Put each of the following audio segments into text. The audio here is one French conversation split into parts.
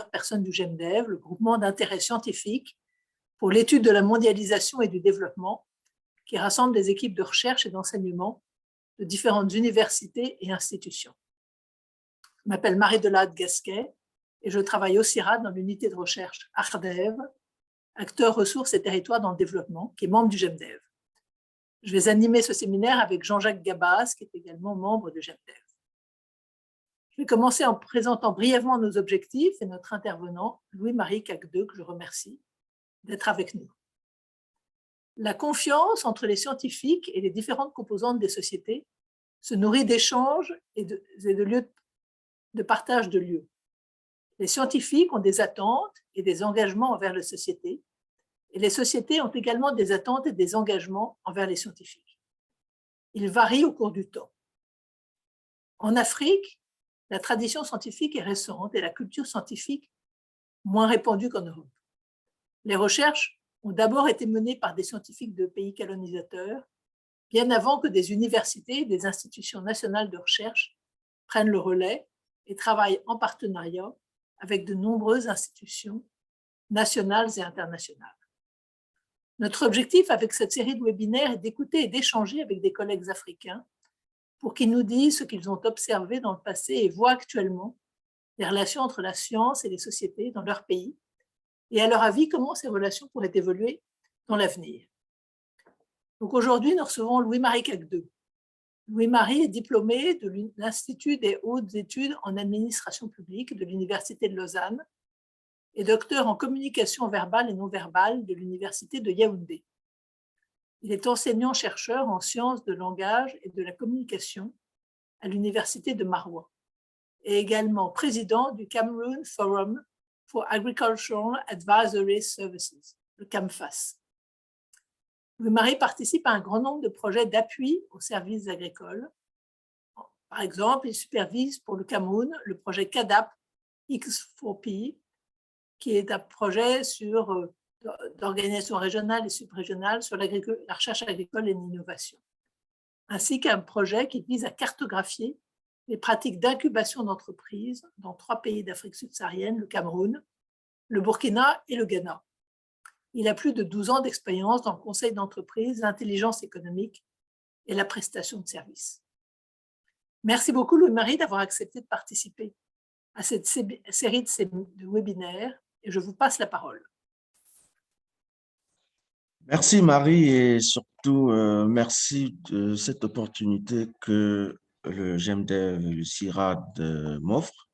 personnes du GEMDEV, le groupement d'intérêt scientifique pour l'étude de la mondialisation et du développement, qui rassemble des équipes de recherche et d'enseignement de différentes universités et institutions. Je m'appelle Marie-Delade Gasquet et je travaille au CIRAD dans l'unité de recherche ARDEV, acteur ressources et territoires dans le développement, qui est membre du GEMDEV. Je vais animer ce séminaire avec Jean-Jacques Gabas, qui est également membre du GEMDEV. Je vais commencer en présentant brièvement nos objectifs et notre intervenant, Louis-Marie Cagdeux, que je remercie d'être avec nous. La confiance entre les scientifiques et les différentes composantes des sociétés se nourrit d'échanges et de partage de lieux. Les scientifiques ont des attentes et des engagements envers la société, et les sociétés ont également des attentes et des engagements envers les scientifiques. Ils varient au cours du temps. En Afrique, la tradition scientifique est récente et la culture scientifique moins répandue qu'en Europe. Les recherches ont d'abord été menées par des scientifiques de pays colonisateurs, bien avant que des universités et des institutions nationales de recherche prennent le relais et travaillent en partenariat avec de nombreuses institutions nationales et internationales. Notre objectif avec cette série de webinaires est d'écouter et d'échanger avec des collègues africains pour qu'ils nous disent ce qu'ils ont observé dans le passé et voient actuellement les relations entre la science et les sociétés dans leur pays, et à leur avis, comment ces relations pourraient évoluer dans l'avenir. Donc aujourd'hui, nous recevons Louis-Marie Cagdeux. Louis-Marie est diplômé de l'Institut des hautes études en administration publique de l'Université de Lausanne et docteur en communication verbale et non verbale de l'Université de Yaoundé. Il est enseignant-chercheur en sciences de langage et de la communication à l'Université de Maroua et également président du Cameroon Forum for Agricultural Advisory Services, le CAMFAS. Louis-Marie participe à un grand nombre de projets d'appui aux services agricoles. Par exemple, il supervise pour le Cameroun le projet CADAP X4P, qui est un projet d'organisation régionale et subrégionale sur la recherche agricole et l'innovation, ainsi qu'un projet qui vise à cartographier les pratiques d'incubation d'entreprises dans 3 pays d'Afrique subsaharienne, le Cameroun, le Burkina et le Ghana. Il a plus de 12 ans d'expérience dans le conseil d'entreprise, l'intelligence économique et la prestation de services. Merci beaucoup, Louis-Marie, d'avoir accepté de participer à cette série de webinaires et je vous passe la parole. Merci Marie et surtout merci de cette opportunité que le GEMDEV et le CIRAD m'offrent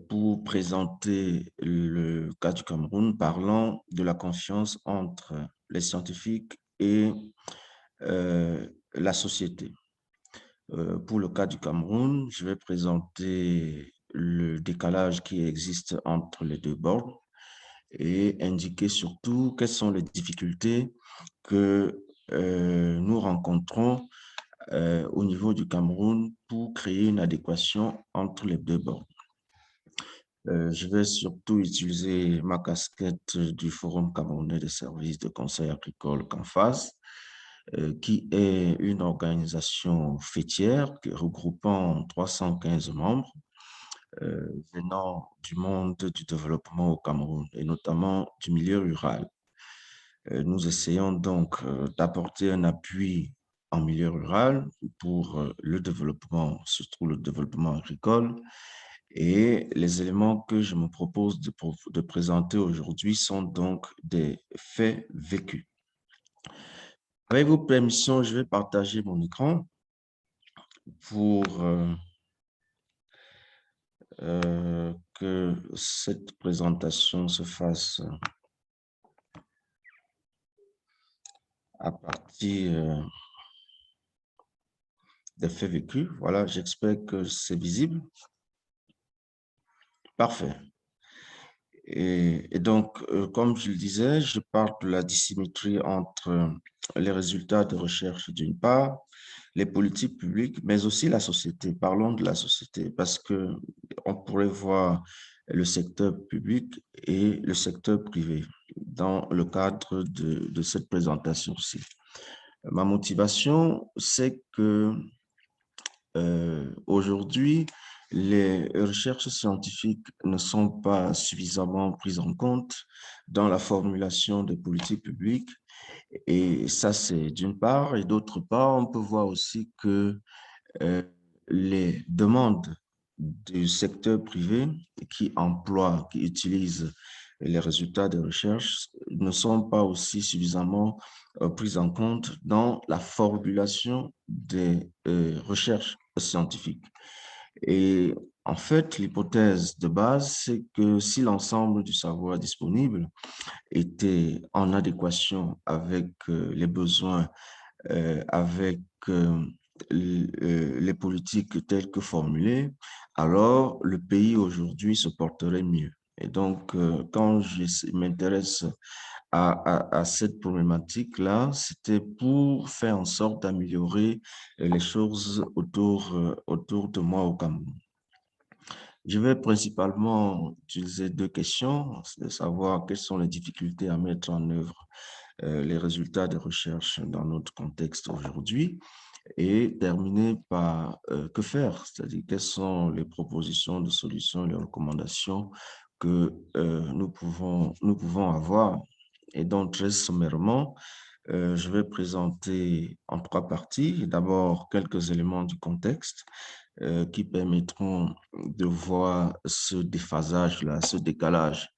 pour présenter le cas du Cameroun parlant de la confiance entre les scientifiques et la société. Pour le cas du Cameroun, je vais présenter le décalage qui existe entre les deux bords et indiquer surtout quelles sont les difficultés que nous rencontrons au niveau du Cameroun pour créer une adéquation entre les deux bords. Je vais surtout utiliser ma casquette du Forum camerounais des services de conseil agricole CAMFAS, qui est une organisation faîtière regroupant 315 membres venant du monde du développement au Cameroun et notamment du milieu rural. Nous essayons donc d'apporter un appui en milieu rural pour le développement, surtout le développement agricole. Et les éléments que je me propose de présenter aujourd'hui sont donc des faits vécus. Avec vos permissions, je vais partager mon écran pour que cette présentation se fasse à partir des faits vécus. Voilà, j'espère que c'est visible. Parfait. Et donc, comme je le disais, je parle de la dissymétrie entre les résultats de recherche d'une part, les politiques publiques, mais aussi la société. Parlons de la société parce qu'on pourrait voir le secteur public et le secteur privé dans le cadre de cette présentation-ci. Ma motivation, c'est que aujourd'hui, les recherches scientifiques ne sont pas suffisamment prises en compte dans la formulation des politiques publiques. Et ça, c'est d'une part. Et d'autre part, on peut voir aussi que euh, les demandes du secteur privé qui emploie, qui utilise les résultats des recherches ne sont pas aussi suffisamment prises en compte dans la formulation des recherches scientifiques. Et en fait, l'hypothèse de base, c'est que si l'ensemble du savoir disponible était en adéquation avec les besoins, avec les politiques telles que formulées, alors le pays aujourd'hui se porterait mieux. Et donc, quand je m'intéresse à cette problématique-là, c'était pour faire en sorte d'améliorer les choses autour de moi au Cameroun. Je vais principalement utiliser deux questions, de savoir quelles sont les difficultés à mettre en œuvre les résultats des recherches dans notre contexte aujourd'hui et terminer par que faire, c'est-à-dire quelles sont les propositions de solutions, les recommandations que nous pouvons avoir. Et donc, très sommairement, je vais présenter en trois parties. D'abord, quelques éléments du contexte qui permettront de voir ce déphasage-là, ce décalage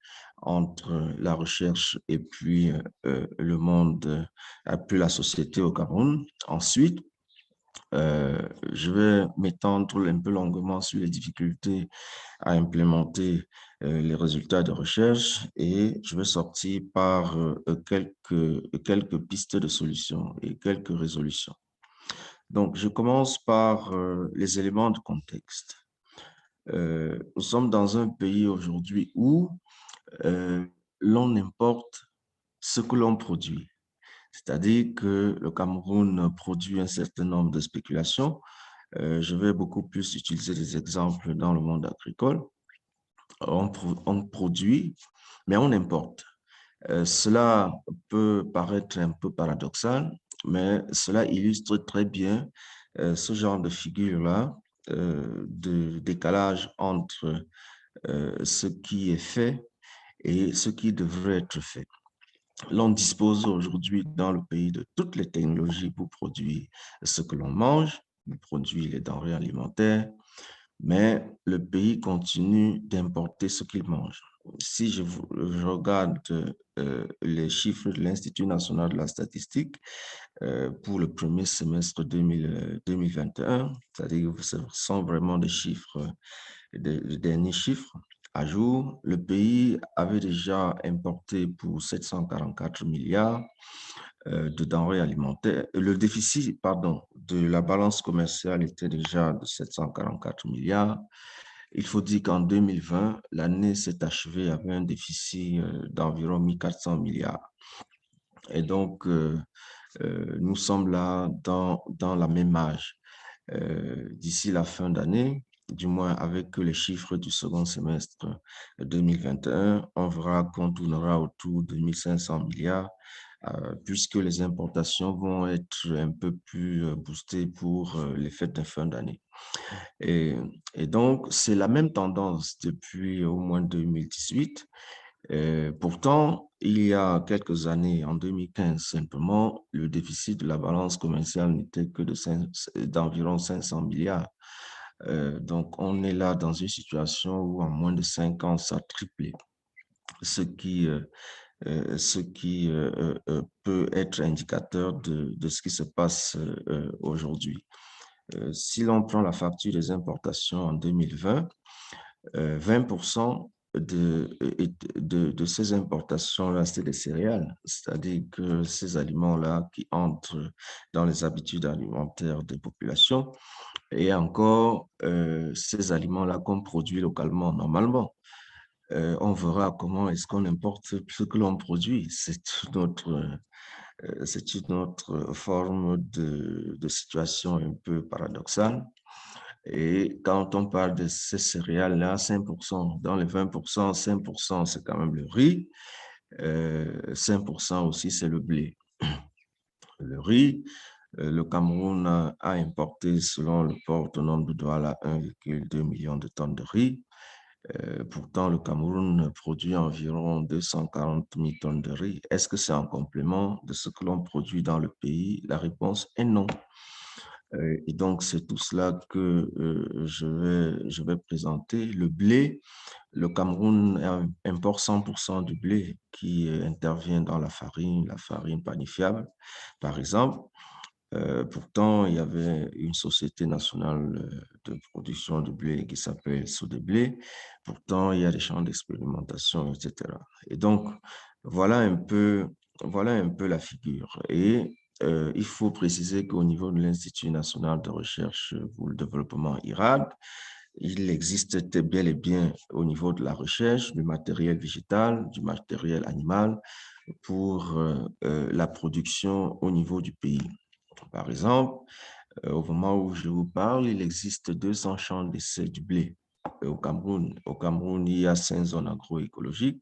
entre la recherche et puis le monde, puis la société au Cameroun. Ensuite, je vais m'étendre un peu longuement sur les difficultés à implémenter les résultats de recherche et je vais sortir par quelques pistes de solutions et quelques résolutions. Donc, je commence par les éléments de contexte. Nous sommes dans un pays aujourd'hui où l'on importe ce que l'on produit. C'est-à-dire que le Cameroun produit un certain nombre de spéculations. Je vais beaucoup plus utiliser des exemples dans le monde agricole. On produit, mais on importe. Cela peut paraître un peu paradoxal, mais cela illustre très bien ce genre de figure-là, de décalage entre ce qui est fait et ce qui devrait être fait. L'on dispose aujourd'hui dans le pays de toutes les technologies pour produire ce que l'on mange, pour produire les denrées alimentaires, mais le pays continue d'importer ce qu'il mange. Si je regarde les chiffres de l'Institut national de la statistique pour le premier semestre 2021, c'est-à-dire que ce sont vraiment des chiffres, des derniers chiffres à jour, le pays avait déjà importé pour 744 milliards de denrées alimentaires. Le déficit, pardon, de la balance commerciale était déjà de 744 milliards. Il faut dire qu'en 2020, l'année s'est achevée avec un déficit d'environ 1400 milliards. Et donc, nous sommes là dans la même âge. D'ici la fin d'année, du moins avec les chiffres du second semestre 2021, on verra qu'on tournera autour de 1500 milliards puisque les importations vont être un peu plus boostées pour les fêtes de fin d'année. Et, et donc, c'est la même tendance depuis au moins 2018. Pourtant, il y a quelques années, en 2015 simplement, le déficit de la balance commerciale n'était que d'environ 500 milliards. Donc, on est là dans une situation où en moins de 5 ans, ça a triplé, ce qui peut être indicateur de ce qui se passe aujourd'hui. Si l'on prend la facture des importations en 2020, 20% de ces importations-là, c'est des céréales, c'est-à-dire que ces aliments-là qui entrent dans les habitudes alimentaires des populations et encore ces aliments-là qu'on produit localement normalement. On verra comment est-ce qu'on importe ce que l'on produit. C'est une autre forme de situation un peu paradoxale. Et quand on parle de ces céréales-là, 5%, dans les 20%, 5%, c'est quand même le riz. 5% aussi, c'est le blé. Le riz, Le Cameroun a importé, selon le port autonome de Douala, 1,2 million de tonnes de riz. Pourtant, le Cameroun produit environ 240 000 tonnes de riz. Est-ce que c'est un complément de ce que l'on produit dans le pays? La réponse est non. Et donc, c'est tout cela que je vais présenter. Le blé, le Cameroun importe 100% du blé qui intervient dans la farine panifiable, par exemple. Pourtant, il y avait une société nationale de production de blé qui s'appelle Sodéblé. Pourtant, il y a des champs d'expérimentation, etc. Et donc, voilà un peu, voilà un peu la figure. Et il faut préciser qu'au niveau de l'Institut national de recherche pour le développement IRAD, il existe bel et bien au niveau de la recherche du matériel végétal, du matériel animal pour la production au niveau du pays. Par exemple, au moment où je vous parle, il existe 200 champs d'essai du blé au Cameroun. Au Cameroun, il y a 5 zones agroécologiques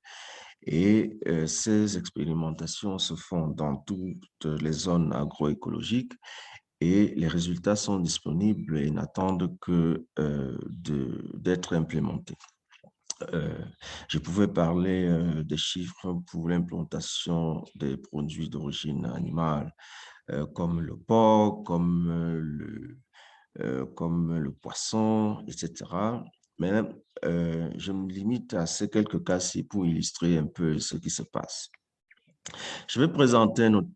et ces expérimentations se font dans toutes les zones agroécologiques et les résultats sont disponibles et n'attendent que d'être implémentés. Je pouvais parler des chiffres pour l'implantation des produits d'origine animale comme le porc, comme le poisson, etc. Mais je me limite à ces quelques cas-ci pour illustrer un peu ce qui se passe. Je vais présenter un autre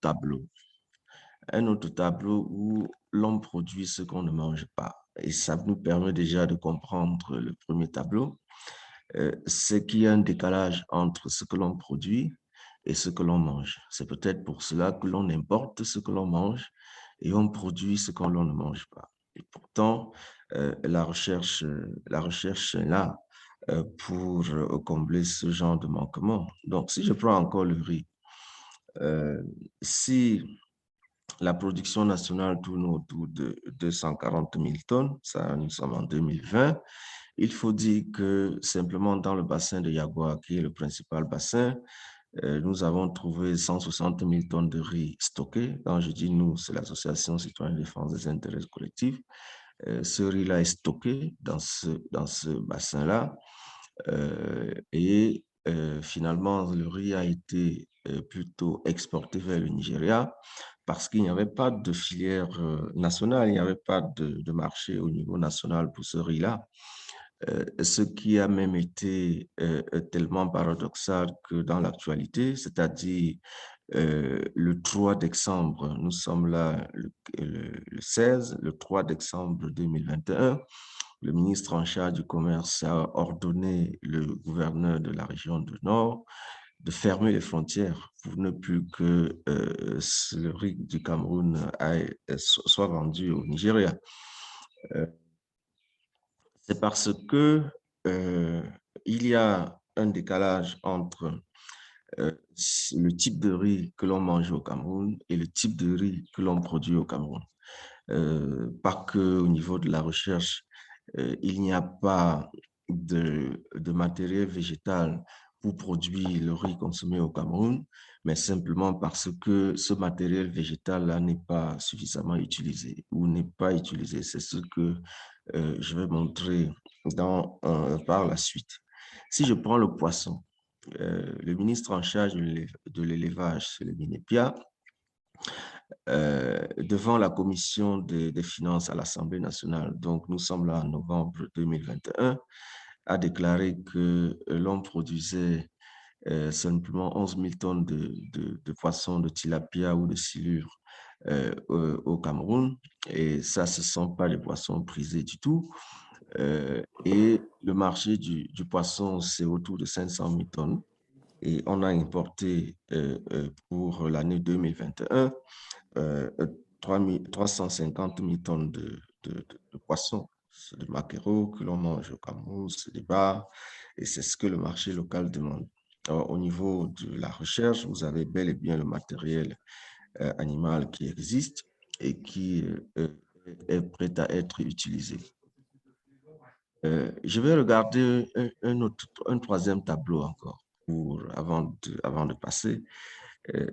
tableau où l'on produit ce qu'on ne mange pas. Et ça nous permet déjà de comprendre le premier tableau, c'est qu'il y a un décalage entre ce que l'on produit et ce que l'on mange. C'est peut-être pour cela que l'on importe ce que l'on mange et on produit ce que l'on ne mange pas. Et pourtant, la recherche est là pour combler ce genre de manquement. Donc, si je prends encore le riz, si la production nationale tourne autour de 240 000 tonnes, ça, nous sommes en 2020, il faut dire que simplement dans le bassin de Yagua, qui est le principal bassin, nous avons trouvé 160 000 tonnes de riz stockées. Quand je dis nous, c'est l'Association citoyenne de défense des intérêts collectifs. Ce riz-là est stocké dans ce bassin-là. Et finalement, le riz a été plutôt exporté vers le Nigeria parce qu'il n'y avait pas de filière nationale, il n'y avait pas de marché au niveau national pour ce riz-là. Ce qui a même été tellement paradoxal que dans l'actualité, c'est-à-dire le 3 décembre, nous sommes là le 16, le 3 décembre 2021, le ministre en charge du commerce a ordonné le gouverneur de la région du Nord de fermer les frontières pour ne plus que le riz du Cameroun soit vendu au Nigeria. C'est parce que il y a un décalage entre le type de riz que l'on mange au Cameroun et le type de riz que l'on produit au Cameroun. Pas qu'au niveau de la recherche, il n'y a pas de matériel végétal pour produire le riz consommé au Cameroun, mais simplement parce que ce matériel végétal-là n'est pas suffisamment utilisé ou n'est pas utilisé. C'est ce que je vais montrer par la suite. Si je prends le poisson, le ministre en charge de l'élevage, c'est le MINEPIA, devant la commission des finances à l'Assemblée nationale, donc nous sommes là en novembre 2021, a déclaré que l'on produisait simplement 11 000 tonnes de poissons de tilapia ou de silure au Cameroun. Et ça, ce ne sont pas des poissons prisés du tout. Et le marché du poisson, c'est autour de 500 000 tonnes. Et on a importé pour l'année 2021 350 000 tonnes de poissons. C'est des maquereaux que l'on mange au Cameroun, c'est des bars, et c'est ce que le marché local demande. Alors, au niveau de la recherche, vous avez bel et bien le matériel animal qui existe et qui est prêt à être utilisé. Je vais regarder un troisième tableau encore avant de passer.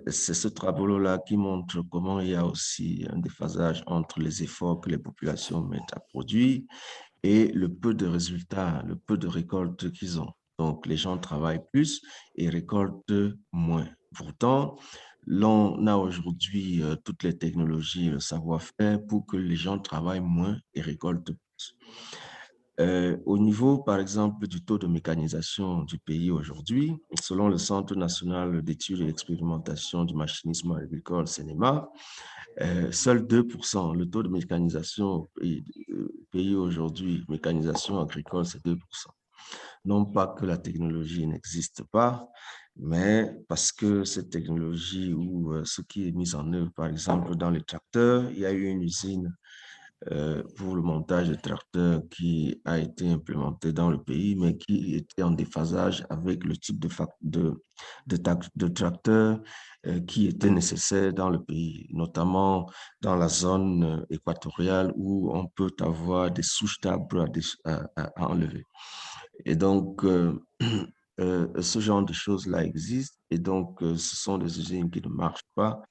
C'est ce tableau-là qui montre comment il y a aussi un déphasage entre les efforts que les populations mettent à produire et le peu de résultats, le peu de récoltes qu'ils ont. Donc, les gens travaillent plus et récoltent moins. Pourtant, l'on a aujourd'hui toutes les technologies, le savoir-faire pour que les gens travaillent moins et récoltent plus. Au niveau, par exemple, du taux de mécanisation du pays aujourd'hui, selon le Centre national d'études et d'expérimentation du machinisme agricole, CNEMA, seuls 2%, le taux de mécanisation au pays aujourd'hui, mécanisation agricole, c'est 2%. Non pas que la technologie n'existe pas, mais parce que cette technologie ou ce qui est mis en œuvre, par exemple, dans les tracteurs, il y a eu une usine pour le montage de tracteurs qui a été implémenté dans le pays, mais qui était en déphasage avec le type de tracteur qui était nécessaire dans le pays, notamment dans la zone équatoriale où on peut avoir des souches d'arbres à enlever. Et donc, ce genre de choses-là existent et donc ce sont des usines qui ne marchent pas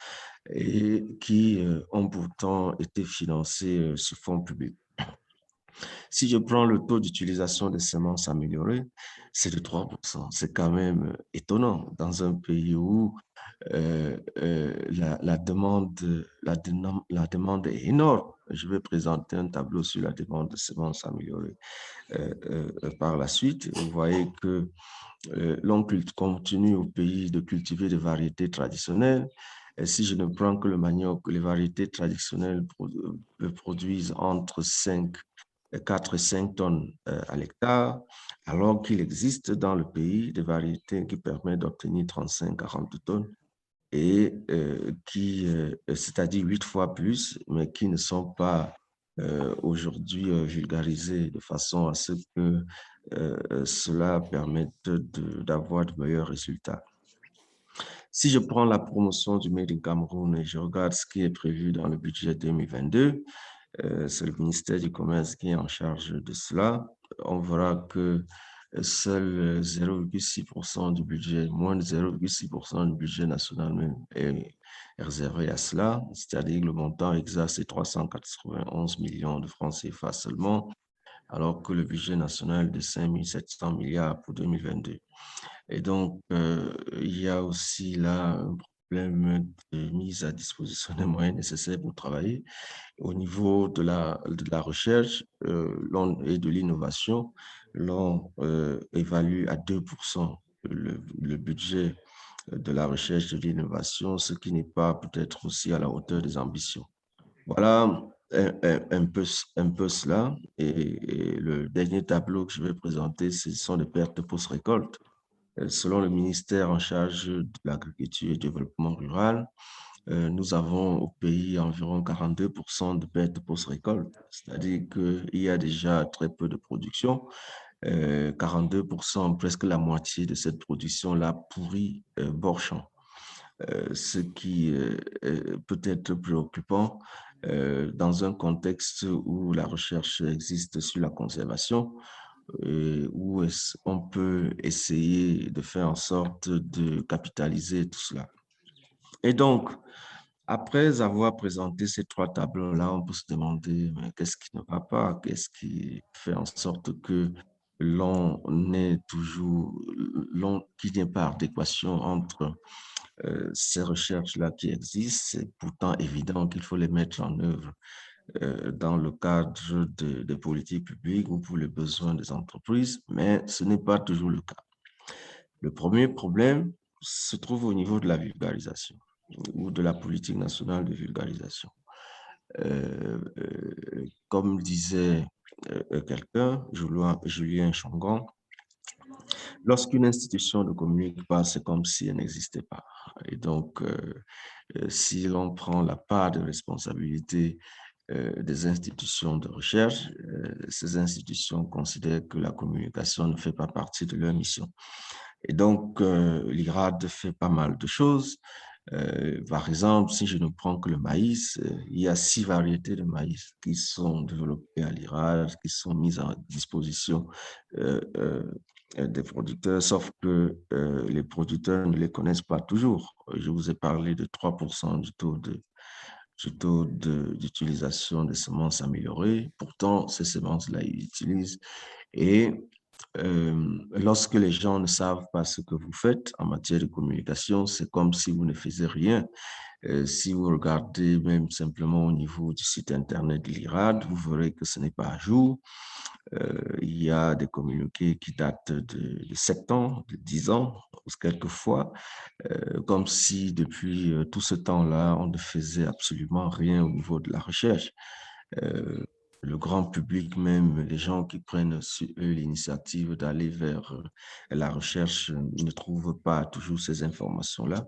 et qui ont pourtant été financées sur fonds publics. Si je prends le taux d'utilisation des semences améliorées, c'est de 3%. C'est quand même étonnant dans un pays où la demande est énorme. Je vais présenter un tableau sur la demande de semences améliorées par la suite. Vous voyez que l'on continue au pays de cultiver des variétés traditionnelles. Et si je ne prends que le manioc, les variétés traditionnelles produisent entre 4 et 5 tonnes à l'hectare, alors qu'il existe dans le pays des variétés qui permettent d'obtenir 35-40 tonnes et c'est-à-dire 8 fois plus, mais qui ne sont pas aujourd'hui vulgarisées de façon à ce que cela permette d'avoir de meilleurs résultats. Si je prends la promotion du Made in Cameroun et je regarde ce qui est prévu dans le budget 2022, c'est le ministère du Commerce qui est en charge de cela. On verra que seul 0,6% du budget, moins de 0,6% du budget national même est réservé à cela, c'est-à-dire que le montant exact, c'est 391 millions de francs CFA seulement, alors que le budget national est de 5 700 milliards pour 2022. Et donc, il y a aussi là un problème de mise à disposition des moyens nécessaires pour travailler. Au niveau de la recherche et de l'innovation, l'on évalue à 2% le budget de la recherche et de l'innovation, ce qui n'est pas peut-être aussi à la hauteur des ambitions. Voilà un peu cela. Et le dernier tableau que je vais présenter, ce sont les pertes post-récolte. Selon le ministère en charge de l'agriculture et du développement rural, nous avons au pays environ 42% de pertes post-récolte, c'est-à-dire qu'il y a déjà très peu de production. 42%, presque la moitié de cette production-là pourrit bord champ, ce qui peut être préoccupant dans un contexte où la recherche existe sur la conservation, où on peut essayer de faire en sorte de capitaliser tout cela. Et donc, après avoir présenté ces trois tableaux-là, on peut se demander qu'est-ce qui ne va pas, qu'est-ce qui fait en sorte que l'on est toujours, qu'il n'y ait pas d'adéquation entre ces recherches-là qui existent. C'est pourtant évident qu'il faut les mettre en œuvre dans le cadre de politiques publiques ou pour les besoins des entreprises, mais ce n'est pas toujours le cas. Le premier problème se trouve au niveau de la vulgarisation ou de la politique nationale de vulgarisation. Comme disait quelqu'un, Julien Chongon, lorsqu'une institution ne communique pas, c'est comme si elle n'existait pas. Et donc, si l'on prend la part de responsabilité des institutions de recherche, ces institutions considèrent que la communication ne fait pas partie de leur mission. Et donc, l'IRAD fait pas mal de choses. Par exemple, si je ne prends que le maïs, il y a 6 variétés de maïs qui sont développées à l'IRAD, qui sont mises à disposition des producteurs, sauf que les producteurs ne les connaissent pas toujours. Je vous ai parlé de 3% du taux d'utilisation des semences améliorées. Pourtant, ces semences-là, ils utilisent. Et lorsque les gens ne savent pas ce que vous faites en matière de communication, c'est comme si vous ne faisiez rien. Si vous regardez même simplement au niveau du site Internet de l'IRAD, vous verrez que ce n'est pas à jour. Il y a des communiqués qui datent de 7 ans, de 10 ans, quelquefois, comme si depuis tout ce temps-là, on ne faisait absolument rien au niveau de la recherche. Le grand public, même les gens qui prennent sur eux l'initiative d'aller vers la recherche, ne trouvent pas toujours ces informations-là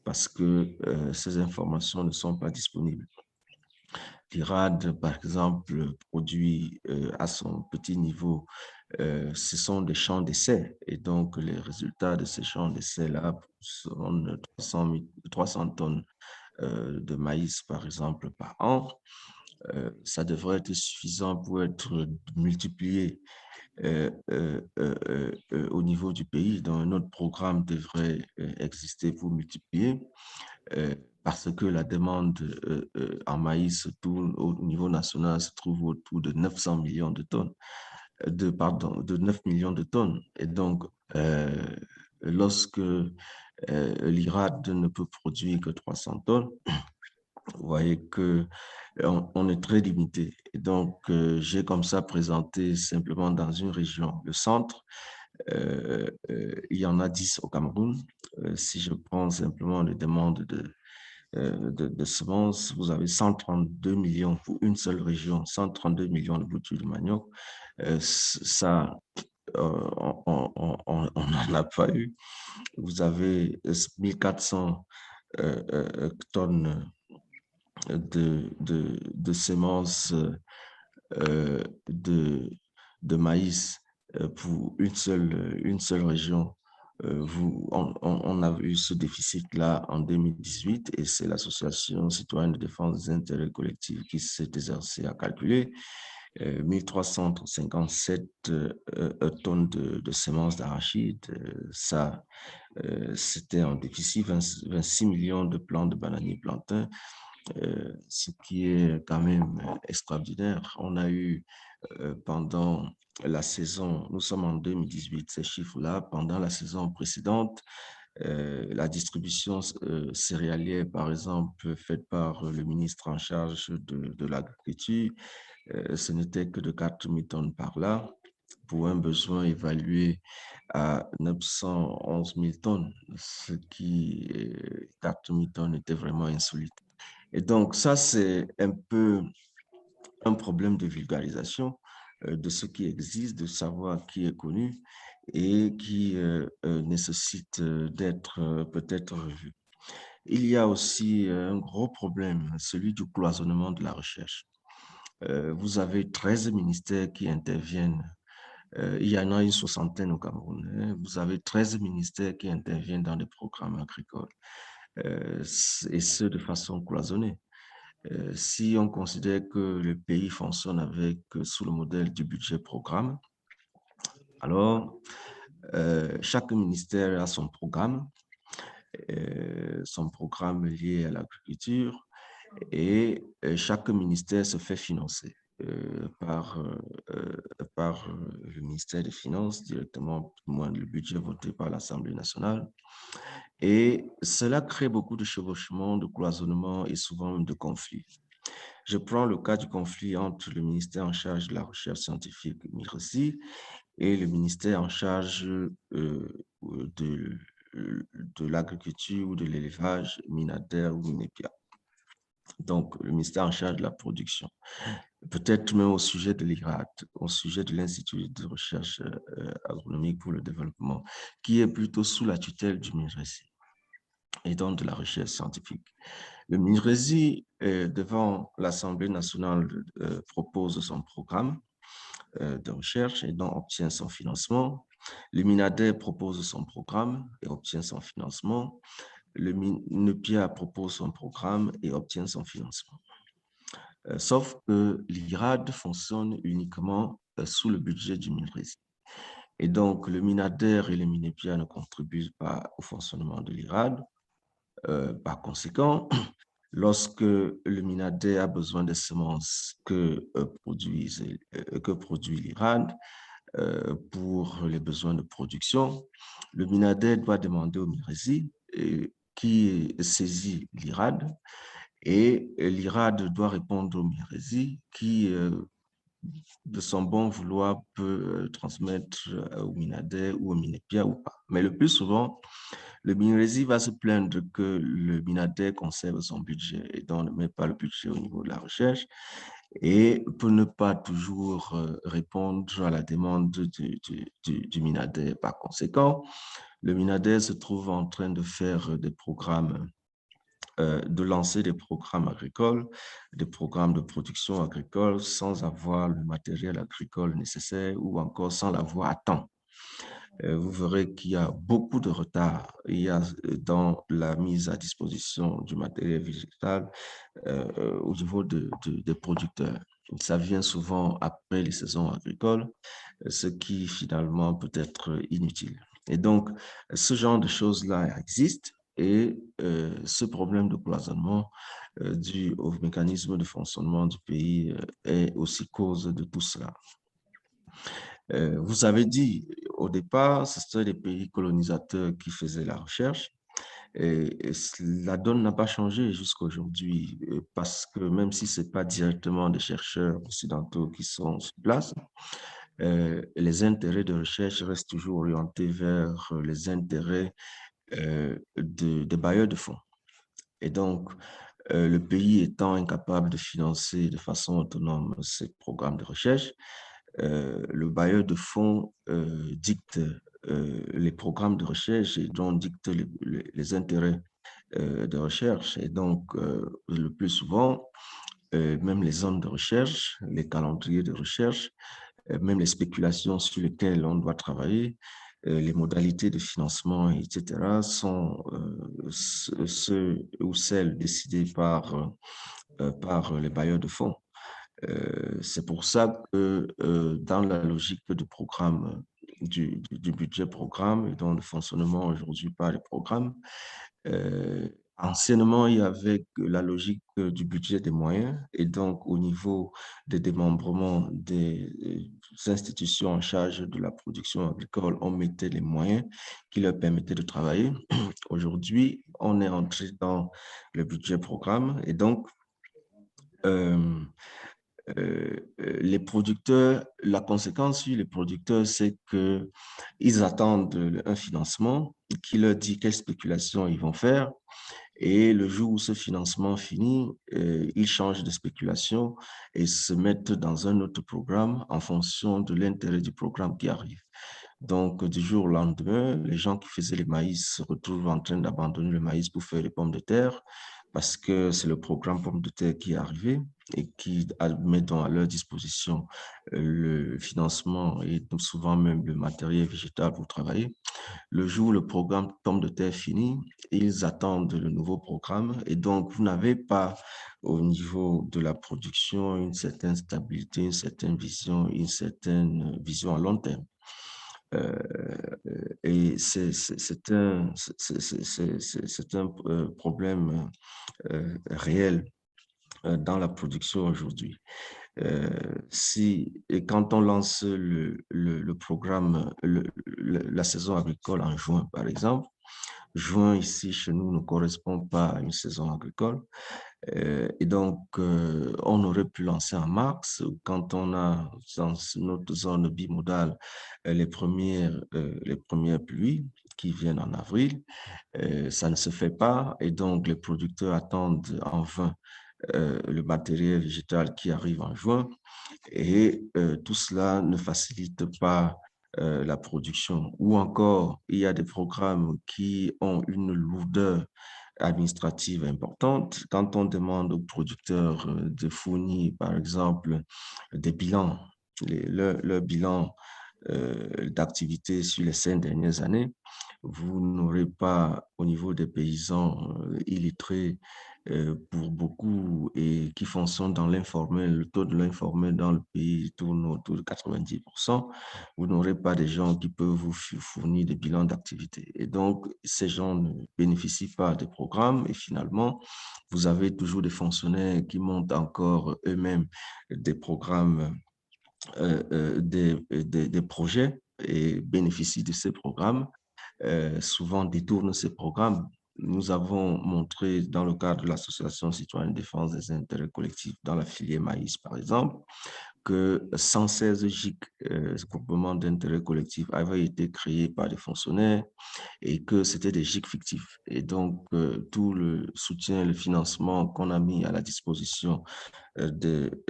parce que ces informations ne sont pas disponibles. L'IRAD, par exemple, produit à son petit niveau, ce sont des champs d'essai. Et donc, les résultats de ces champs d'essai-là sont 300 tonnes de maïs, par exemple, par an. Ça devrait être suffisant pour être multiplié au niveau du pays. Donc, un autre programme devrait exister pour multiplier parce que la demande en maïs au niveau national se trouve autour de 900 millions de tonnes, de 9 millions de tonnes. Et donc, lorsque l'IRAD ne peut produire que 300 tonnes, vous voyez que on est très limité. Et donc, j'ai comme ça présenté simplement dans une région, le centre, il y en a 10 au Cameroun. Si je prends simplement les demandes de semences, vous avez 132 millions pour une seule région, 132 millions de boutures de manioc. Ça, on n'en a pas eu. Vous avez 1400 tonnes de semences de maïs pour une seule région. On a eu ce déficit-là en 2018 et c'est l'Association citoyenne de défense des intérêts collectifs qui s'est exercée à calculer 1357 tonnes de semences d'arachide. Ça, c'était en déficit, 26 millions de plants de bananiers plantains, ce qui est quand même extraordinaire. On a eu pendant la saison, nous sommes en 2018, ces chiffres-là, pendant la saison précédente, la distribution céréalière, par exemple, faite par le ministre en charge de l'agriculture, ce n'était que de 4 000 tonnes par là, pour un besoin évalué à 911 000 tonnes, ce qui, 4 000 tonnes, était vraiment insolite. Et donc, ça, c'est un peu un problème de vulgarisation de ce qui existe, de savoir qui est connu et qui nécessite d'être peut-être revu. Il y a aussi un gros problème, celui du cloisonnement de la recherche. Vous avez 13 ministères qui interviennent. Il y en a une soixantaine au Cameroun. Hein. Vous avez 13 ministères qui interviennent dans les programmes agricoles, et ce, de façon cloisonnée. Si on considère que le pays fonctionne avec, sous le modèle du budget programme, alors chaque ministère a son programme lié à l'agriculture et chaque ministère se fait financer par le ministère des Finances directement, moins le budget voté par l'Assemblée nationale. Et cela crée beaucoup de chevauchements, de cloisonnements et souvent de conflits. Je prends le cas du conflit entre le ministère en charge de la recherche scientifique, MIRESI, et le ministère en charge de, de l'agriculture ou de l'élevage, MINADER ou MINEPIA. Donc, le ministère en charge de la production. Peut-être même au sujet de l'IRAD, au sujet de l'Institut de recherche agronomique pour le développement, qui est plutôt sous la tutelle du MIRESI et donc de la recherche scientifique. Le MIRESI, devant l'Assemblée nationale, propose son programme de recherche et donc obtient son financement. Le MINADER propose son programme et obtient son financement. Le MINEPIA propose son programme et obtient son financement. Sauf que l'IRAD fonctionne uniquement sous le budget du MIRESI. Et donc, le Minader et le Minepia ne contribuent pas au fonctionnement de l'IRAD. Par conséquent, lorsque le Minader a besoin des semences que produit l'IRAD pour les besoins de production, le Minader doit demander au MIRESI qui saisit l'IRAD et l'IRAD doit répondre au MIRESI qui de son bon vouloir, peut transmettre au Minader ou au Minepia ou pas. Mais le plus souvent, le Minresi va se plaindre que le Minader conserve son budget et donc ne met pas le budget au niveau de la recherche et peut ne pas toujours répondre à la demande du Minader. Par conséquent, le Minader se trouve en train de faire des programmes de lancer des programmes agricoles, des programmes de production agricole sans avoir le matériel agricole nécessaire ou encore sans l'avoir à temps. Vous verrez qu'il y a beaucoup de retard. Il y a dans la mise à disposition du matériel végétal au niveau des producteurs. Ça vient souvent après les saisons agricoles, ce qui finalement peut être inutile. Et donc, ce genre de choses-là existe et ce problème de cloisonnement dû au mécanisme de fonctionnement du pays est aussi cause de tout cela. Vous avez dit au départ, c'était les pays colonisateurs qui faisaient la recherche. Et la donne n'a pas changé jusqu'à aujourd'hui parce que même si ce n'est pas directement des chercheurs occidentaux qui sont sur place, les intérêts de recherche restent toujours orientés vers les intérêts des bailleurs de fonds. Et donc, le pays étant incapable de financer de façon autonome ces programmes de recherche, le bailleur de fonds dicte les programmes de recherche et donc dicte les intérêts de recherche. Et donc, le plus souvent, même les zones de recherche, les calendriers de recherche, même les spéculations sur lesquelles on doit travailler, les modalités de financement, etc., sont ceux ou celles décidées par les bailleurs de fonds. C'est pour ça que dans la logique du programme, du budget programme et dans le fonctionnement aujourd'hui par les programmes, anciennement, il y avait la logique du budget des moyens et donc au niveau des démembrements des institutions en charge de la production agricole, on mettait les moyens qui leur permettaient de travailler. Aujourd'hui, on est entré dans le budget programme et donc les producteurs, la conséquence sur les producteurs, c'est qu'ils attendent un financement qui leur dit quelle spéculation ils vont faire. Et le jour où ce financement finit, ils changent de spéculation et se mettent dans un autre programme en fonction de l'intérêt du programme qui arrive. Donc, du jour au lendemain, les gens qui faisaient les maïs se retrouvent en train d'abandonner le maïs pour faire les pommes de terre parce que c'est le programme pommes de terre qui est arrivé et qui met donc à leur disposition le financement et souvent même le matériel végétal pour travailler. Le jour où le programme pommes de terre finit, ils attendent le nouveau programme et donc vous n'avez pas au niveau de la production une certaine stabilité, une certaine vision à long terme. Et c'est un problème réel dans la production aujourd'hui. Et quand on lance le programme, la saison agricole en juin, par exemple, juin ici chez nous ne correspond pas à une saison agricole. Et donc, on aurait pu lancer en mars, quand on a dans notre zone bimodale les premières pluies qui viennent en avril. Ça ne se fait pas et donc les producteurs attendent en vain le matériel végétal qui arrive en juin et tout cela ne facilite pas la production. Ou encore, il y a des programmes qui ont une lourdeur administrative importante. Quand on demande aux producteurs de fournir, par exemple, des bilans, leur bilan d'activité sur les 5 dernières années, vous n'aurez pas au niveau des paysans illettrés pour beaucoup et qui fonctionnent dans l'informel, le taux de l'informel dans le pays tourne autour de 90%, vous n'aurez pas des gens qui peuvent vous fournir des bilans d'activité. Et donc, ces gens ne bénéficient pas des programmes et finalement, vous avez toujours des fonctionnaires qui montent encore eux-mêmes des programmes, des projets et bénéficient de ces programmes, souvent détournent ces programmes. Nous avons montré dans le cadre de l'Association citoyenne de défense des intérêts collectifs dans la filière maïs, par exemple, que 116 GIC, groupements d'intérêts collectifs, avaient été créés par des fonctionnaires et que c'était des GIC fictifs. Et donc, tout le soutien, le financement qu'on a mis à la disposition de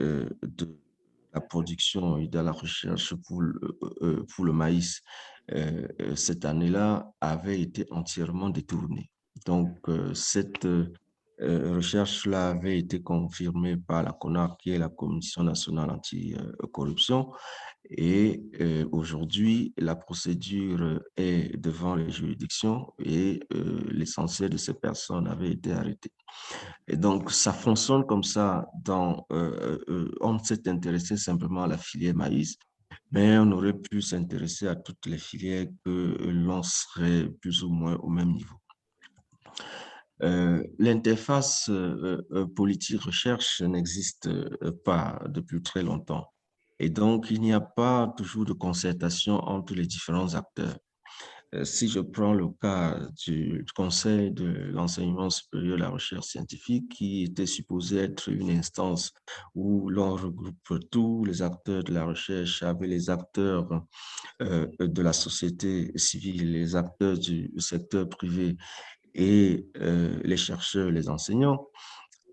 la production et de la recherche pour le maïs cette année-là avait été entièrement détournée. Donc, cette recherche-là avait été confirmée par la CONAR, qui est la Commission nationale anti-corruption. Et aujourd'hui, la procédure est devant les juridictions et l'essentiel de ces personnes avait été arrêté. Et donc, ça fonctionne comme ça. On s'est intéressé simplement à la filière maïs, mais on aurait pu s'intéresser à toutes les filières que l'on serait plus ou moins au même niveau. L'interface politique-recherche n'existe pas depuis très longtemps. Et donc, il n'y a pas toujours de concertation entre les différents acteurs. Si je prends le cas du Conseil de l'enseignement supérieur et la recherche scientifique, qui était supposé être une instance où l'on regroupe tous les acteurs de la recherche avec les acteurs de la société civile, les acteurs du secteur privé et les chercheurs, les enseignants,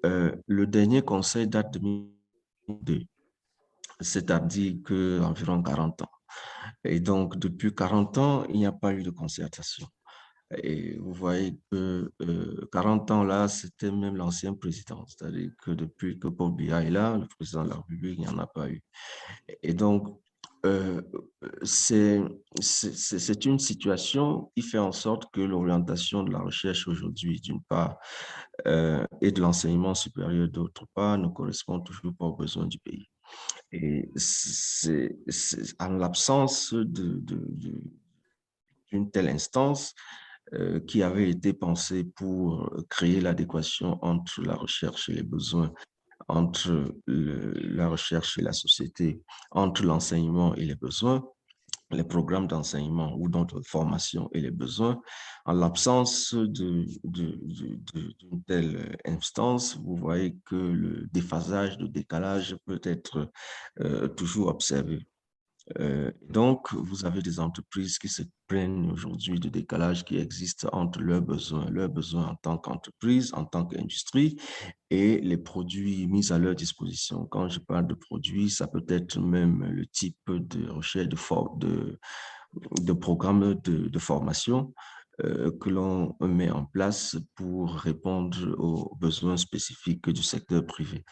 le dernier conseil date de 2002, c'est-à-dire qu'environ 40 ans. Et donc, depuis 40 ans, il n'y a pas eu de concertation. Et vous voyez que 40 ans là, c'était même l'ancien président. C'est-à-dire que depuis que Paul Biya est là, le président de la République, il n'y en a pas eu. Et donc, euh, c'est une situation qui fait en sorte que l'orientation de la recherche aujourd'hui, d'une part, et de l'enseignement supérieur, d'autre part, ne correspond toujours pas aux besoins du pays. Et c'est en l'absence d'une telle instance qui avait été pensée pour créer l'adéquation entre la recherche et les besoins, entre la recherche et la société, entre l'enseignement et les besoins, les programmes d'enseignement ou de formation et les besoins. En l'absence d'une telle instance, vous voyez que le déphasage, le décalage peut être toujours observé. Donc, vous avez des entreprises qui se plaignent aujourd'hui de décalage qui existe entre leurs besoins en tant qu'entreprise, en tant qu'industrie, et les produits mis à leur disposition. Quand je parle de produits, ça peut être même le type de recherche, de programme de formation que l'on met en place pour répondre aux besoins spécifiques du secteur privé.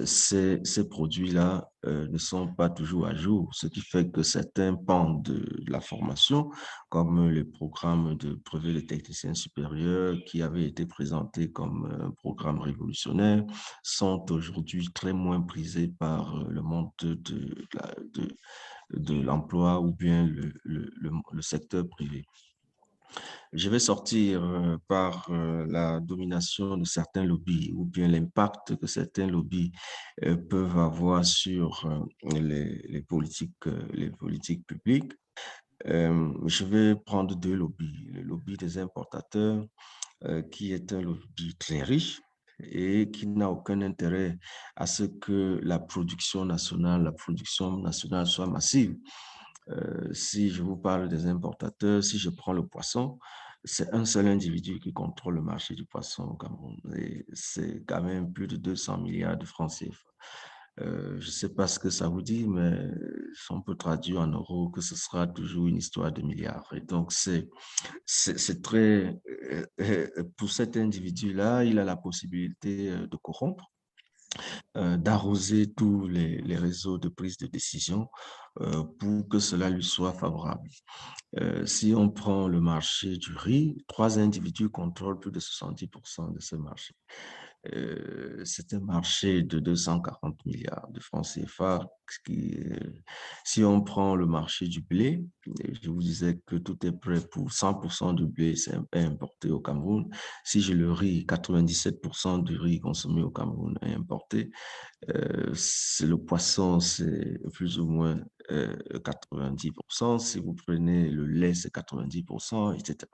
Ces produits-là ne sont pas toujours à jour, ce qui fait que certains pans de la formation, comme les programmes de brevet de technicien supérieur qui avaient été présentés comme un programme révolutionnaire, sont aujourd'hui très moins prisés par le monde de l'emploi ou bien le secteur privé. Je vais sortir par la domination de certains lobbies ou bien l'impact que certains lobbies peuvent avoir sur les politiques publiques. Je vais prendre deux lobbies. Le lobby des importateurs, qui est un lobby très riche et qui n'a aucun intérêt à ce que la production nationale soit massive. Si je vous parle des importateurs, si je prends le poisson, c'est un seul individu qui contrôle le marché du poisson au Cameroun. Et c'est quand même plus de 200 milliards de francs CFA. Je ne sais pas ce que ça vous dit, mais si on peut traduire en euros que ce sera toujours une histoire de milliards. Et donc, c'est pour cet individu-là, il a la possibilité de corrompre. d'arroser tous les réseaux de prise de décision pour que cela lui soit favorable. Si on prend le marché du riz, 3 individus contrôlent plus de 70% de ce marché. C'est un marché de 240 milliards de francs CFA. Si on prend le marché du blé, je vous disais que tout est prêt pour 100% du blé est importé au Cameroun. Si je le riz, 97% du riz consommé au Cameroun est importé. C'est le poisson, c'est plus ou moins 90%. Si vous prenez le lait, c'est 90%, etc.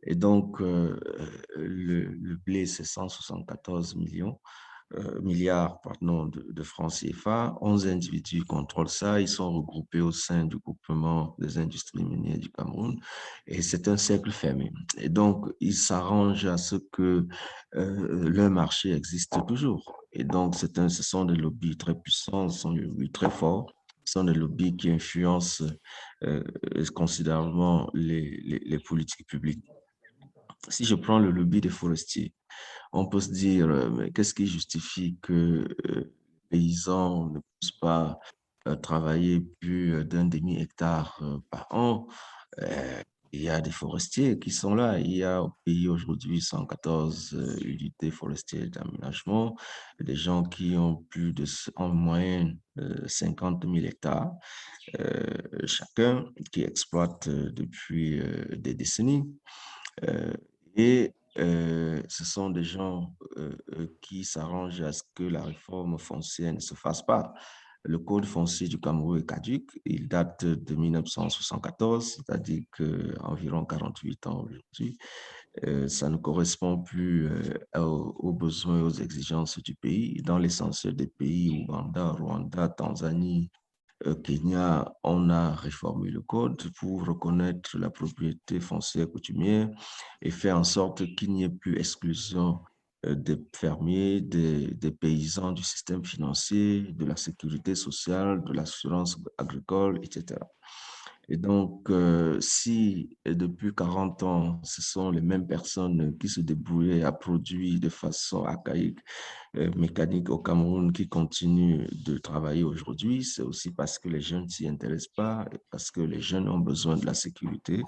Et donc, le blé, c'est 174 milliards pardon, de francs CFA. 11 individus contrôlent ça. Ils sont regroupés au sein du groupement des industries minières du Cameroun. Et c'est un cercle fermé. Et donc, ils s'arrangent à ce que leur marché existe toujours. Et donc, ce sont des lobbies très puissants, ce sont des lobbies très forts. Ce sont des lobbies qui influencent considérablement les politiques publiques. Si je prends le lobby des forestiers, on peut se dire, mais qu'est-ce qui justifie que les paysans ne puissent pas travailler plus d'un demi-hectare par an? Euh, il y a des forestiers qui sont là. Il y a au pays aujourd'hui 114 unités forestières d'aménagement, des gens qui ont en moyenne 50 000 hectares chacun, qui exploitent depuis des décennies. Euh, Ce sont des gens qui s'arrangent à ce que la réforme foncière ne se fasse pas. Le code foncier du Cameroun est caduc. Il date de 1974, c'est-à-dire qu'environ 48 ans aujourd'hui. Ça ne correspond plus aux besoins et aux exigences du pays. Dans l'essentiel des pays, Ouganda, Rwanda, Tanzanie, Kenya, on a réformé le code pour reconnaître la propriété foncière coutumière et faire en sorte qu'il n'y ait plus exclusion des fermiers, des paysans, du système financier, de la sécurité sociale, de l'assurance agricole, etc. Et donc, si depuis 40 ans, ce sont les mêmes personnes qui se débrouillaient à produire de façon archaïque, mécanique au Cameroun qui continuent de travailler aujourd'hui, c'est aussi parce que les jeunes ne s'y intéressent pas, et parce que les jeunes ont besoin de la sécurité,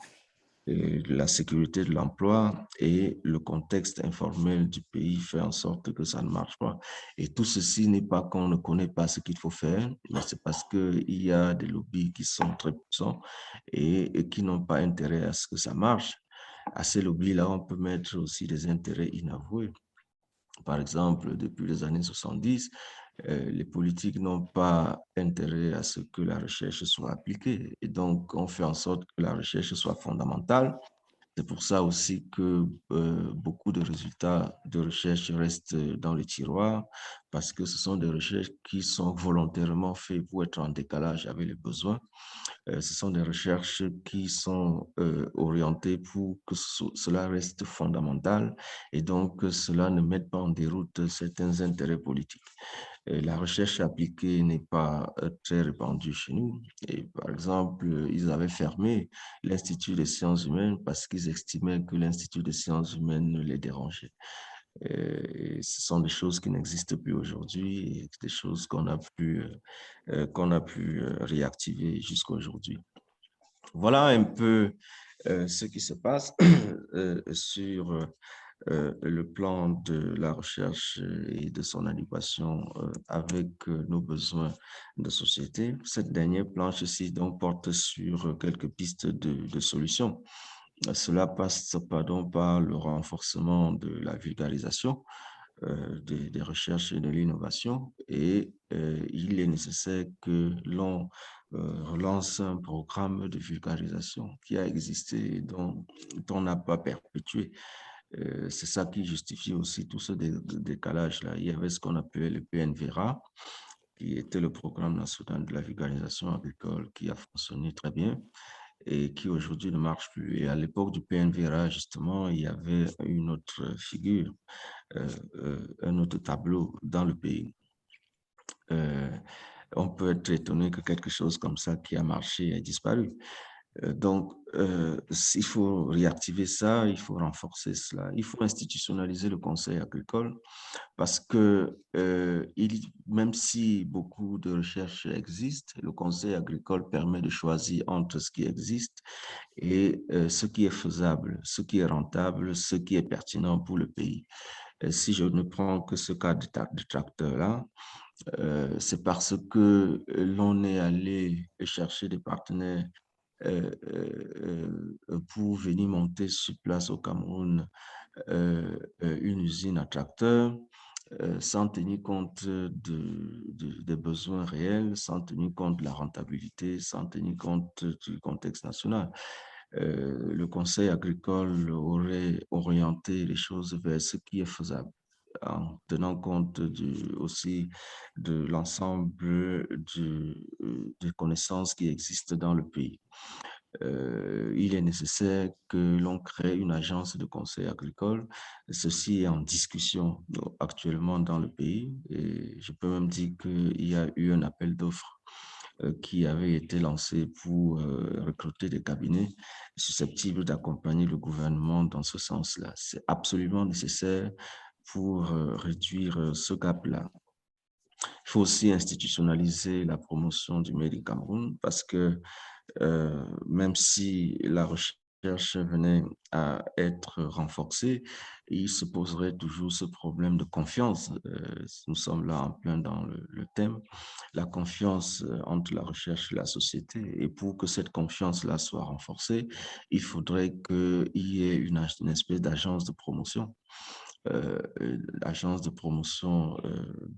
et de la sécurité de l'emploi et le contexte informel du pays fait en sorte que ça ne marche pas. Et tout ceci n'est pas qu'on ne connaît pas ce qu'il faut faire, mais c'est parce qu'il y a des lobbies qui sont très puissants et qui n'ont pas intérêt à ce que ça marche. À ces lobbies-là, on peut mettre aussi des intérêts inavoués. Par exemple, depuis les années 70, les politiques n'ont pas intérêt à ce que la recherche soit appliquée. Et donc, on fait en sorte que la recherche soit fondamentale. C'est pour ça aussi que beaucoup de résultats de recherche restent dans les tiroirs, parce que ce sont des recherches qui sont volontairement faites pour être en décalage avec les besoins. Ce sont des recherches qui sont orientées pour que cela reste fondamental et donc que cela ne mette pas en déroute certains intérêts politiques. La recherche appliquée n'est pas très répandue chez nous. Et par exemple, ils avaient fermé l'Institut des sciences humaines parce qu'ils estimaient que l'Institut des sciences humaines les dérangeait. Et ce sont des choses qui n'existent plus aujourd'hui et des choses qu'on a pu réactiver jusqu'à aujourd'hui. Voilà un peu ce qui se passe sur le plan de la recherche et de son adéquation avec nos besoins de société. Cette dernière planche ici donc porte sur quelques pistes de solutions. Cela passe pardon, par le renforcement de la vulgarisation des recherches et de l'innovation et il est nécessaire que l'on relance un programme de vulgarisation qui a existé, dont on n'a pas perpétué. C'est ça qui justifie aussi tout ce décalage-là. Il y avait ce qu'on appelait le PNVRA, qui était le Programme national de la vulgarisation agricole, qui a fonctionné très bien et qui aujourd'hui ne marche plus. Et à l'époque du PNVRA, justement, il y avait une autre figure, un autre tableau dans le pays. On peut être étonné que quelque chose comme ça qui a marché ait disparu. Donc, il faut réactiver ça, il faut renforcer cela. Il faut institutionnaliser le conseil agricole parce que même si beaucoup de recherches existent, le conseil agricole permet de choisir entre ce qui existe et ce qui est faisable, ce qui est rentable, ce qui est pertinent pour le pays. Si je ne prends que ce cas de tracteur-là, c'est parce que l'on est allé chercher des partenaires pour venir monter sur place au Cameroun une usine à tracteurs sans tenir compte des besoins réels, sans tenir compte de la rentabilité, sans tenir compte du contexte national. Le conseil agricole aurait orienté les choses vers ce qui est faisable en tenant compte aussi de l'ensemble des connaissances qui existent dans le pays. Il est nécessaire que l'on crée une agence de conseil agricole. Ceci est en discussion actuellement dans le pays et je peux même dire qu'il y a eu un appel d'offres qui avait été lancé pour recruter des cabinets susceptibles d'accompagner le gouvernement dans ce sens-là. C'est absolument nécessaire pour réduire ce gap-là. Il faut aussi institutionnaliser la promotion du Made in Cameroun parce que même si la recherche venait à être renforcée, il se poserait toujours ce problème de confiance. Nous sommes là en plein dans le thème, la confiance entre la recherche et la société. Et pour que cette confiance-là soit renforcée, il faudrait qu'il y ait une espèce d'agence de promotion l'agence de promotion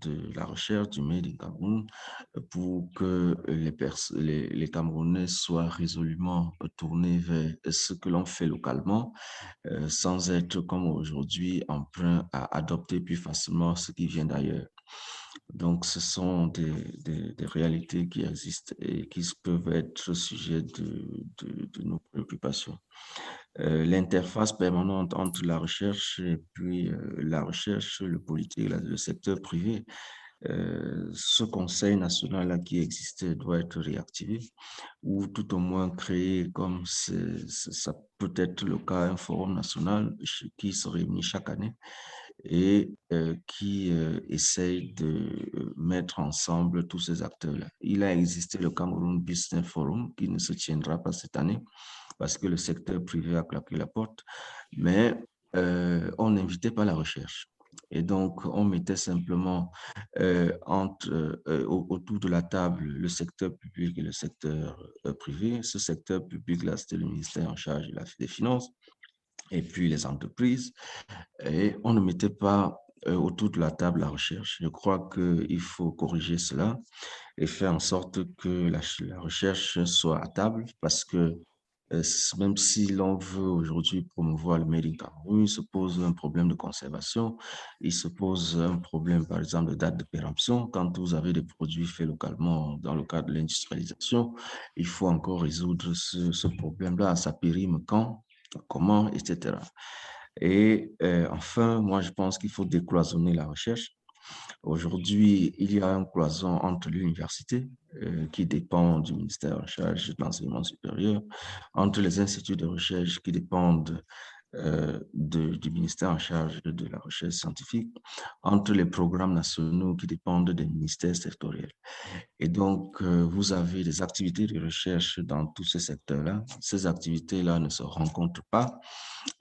de la recherche du Made in Cameroun pour que les Camerounais soient résolument tournés vers ce que l'on fait localement sans être comme aujourd'hui emprunt à adopter plus facilement ce qui vient d'ailleurs. Donc, ce sont des réalités qui existent et qui peuvent être sujet de nos préoccupations. L'interface permanente entre la recherche et puis la recherche, le politique, le secteur privé. Ce conseil national-là qui existait doit être réactivé ou tout au moins créé comme ça peut être le cas, un forum national qui se réunit chaque année et qui essaye de mettre ensemble tous ces acteurs-là. Il a existé le Cameroun Business Forum qui ne se tiendra pas cette année parce que le secteur privé a claqué la porte, mais on n'invitait pas la recherche. Et donc, on mettait simplement autour de la table le secteur public et le secteur privé. Ce secteur public-là, c'était le ministère en charge des Finances et puis les entreprises. Et on ne mettait pas autour de la table la recherche. Je crois qu'il faut corriger cela et faire en sorte que la recherche soit à table parce que même si l'on veut aujourd'hui promouvoir le Made in Cameroun, il se pose un problème de conservation, il se pose un problème, par exemple, de date de péremption. Quand vous avez des produits faits localement dans le cadre de l'industrialisation, il faut encore résoudre ce problème-là. Ça périme quand, comment, etc. Et enfin, moi, je pense qu'il faut décloisonner la recherche. Aujourd'hui, il y a un cloison entre l'université, qui dépend du ministère en charge de l'enseignement supérieur, entre les instituts de recherche qui dépendent du ministère en charge de la recherche scientifique, entre les programmes nationaux qui dépendent des ministères sectoriels. Et donc, vous avez des activités de recherche dans tous ces secteurs-là. Ces activités-là ne se rencontrent pas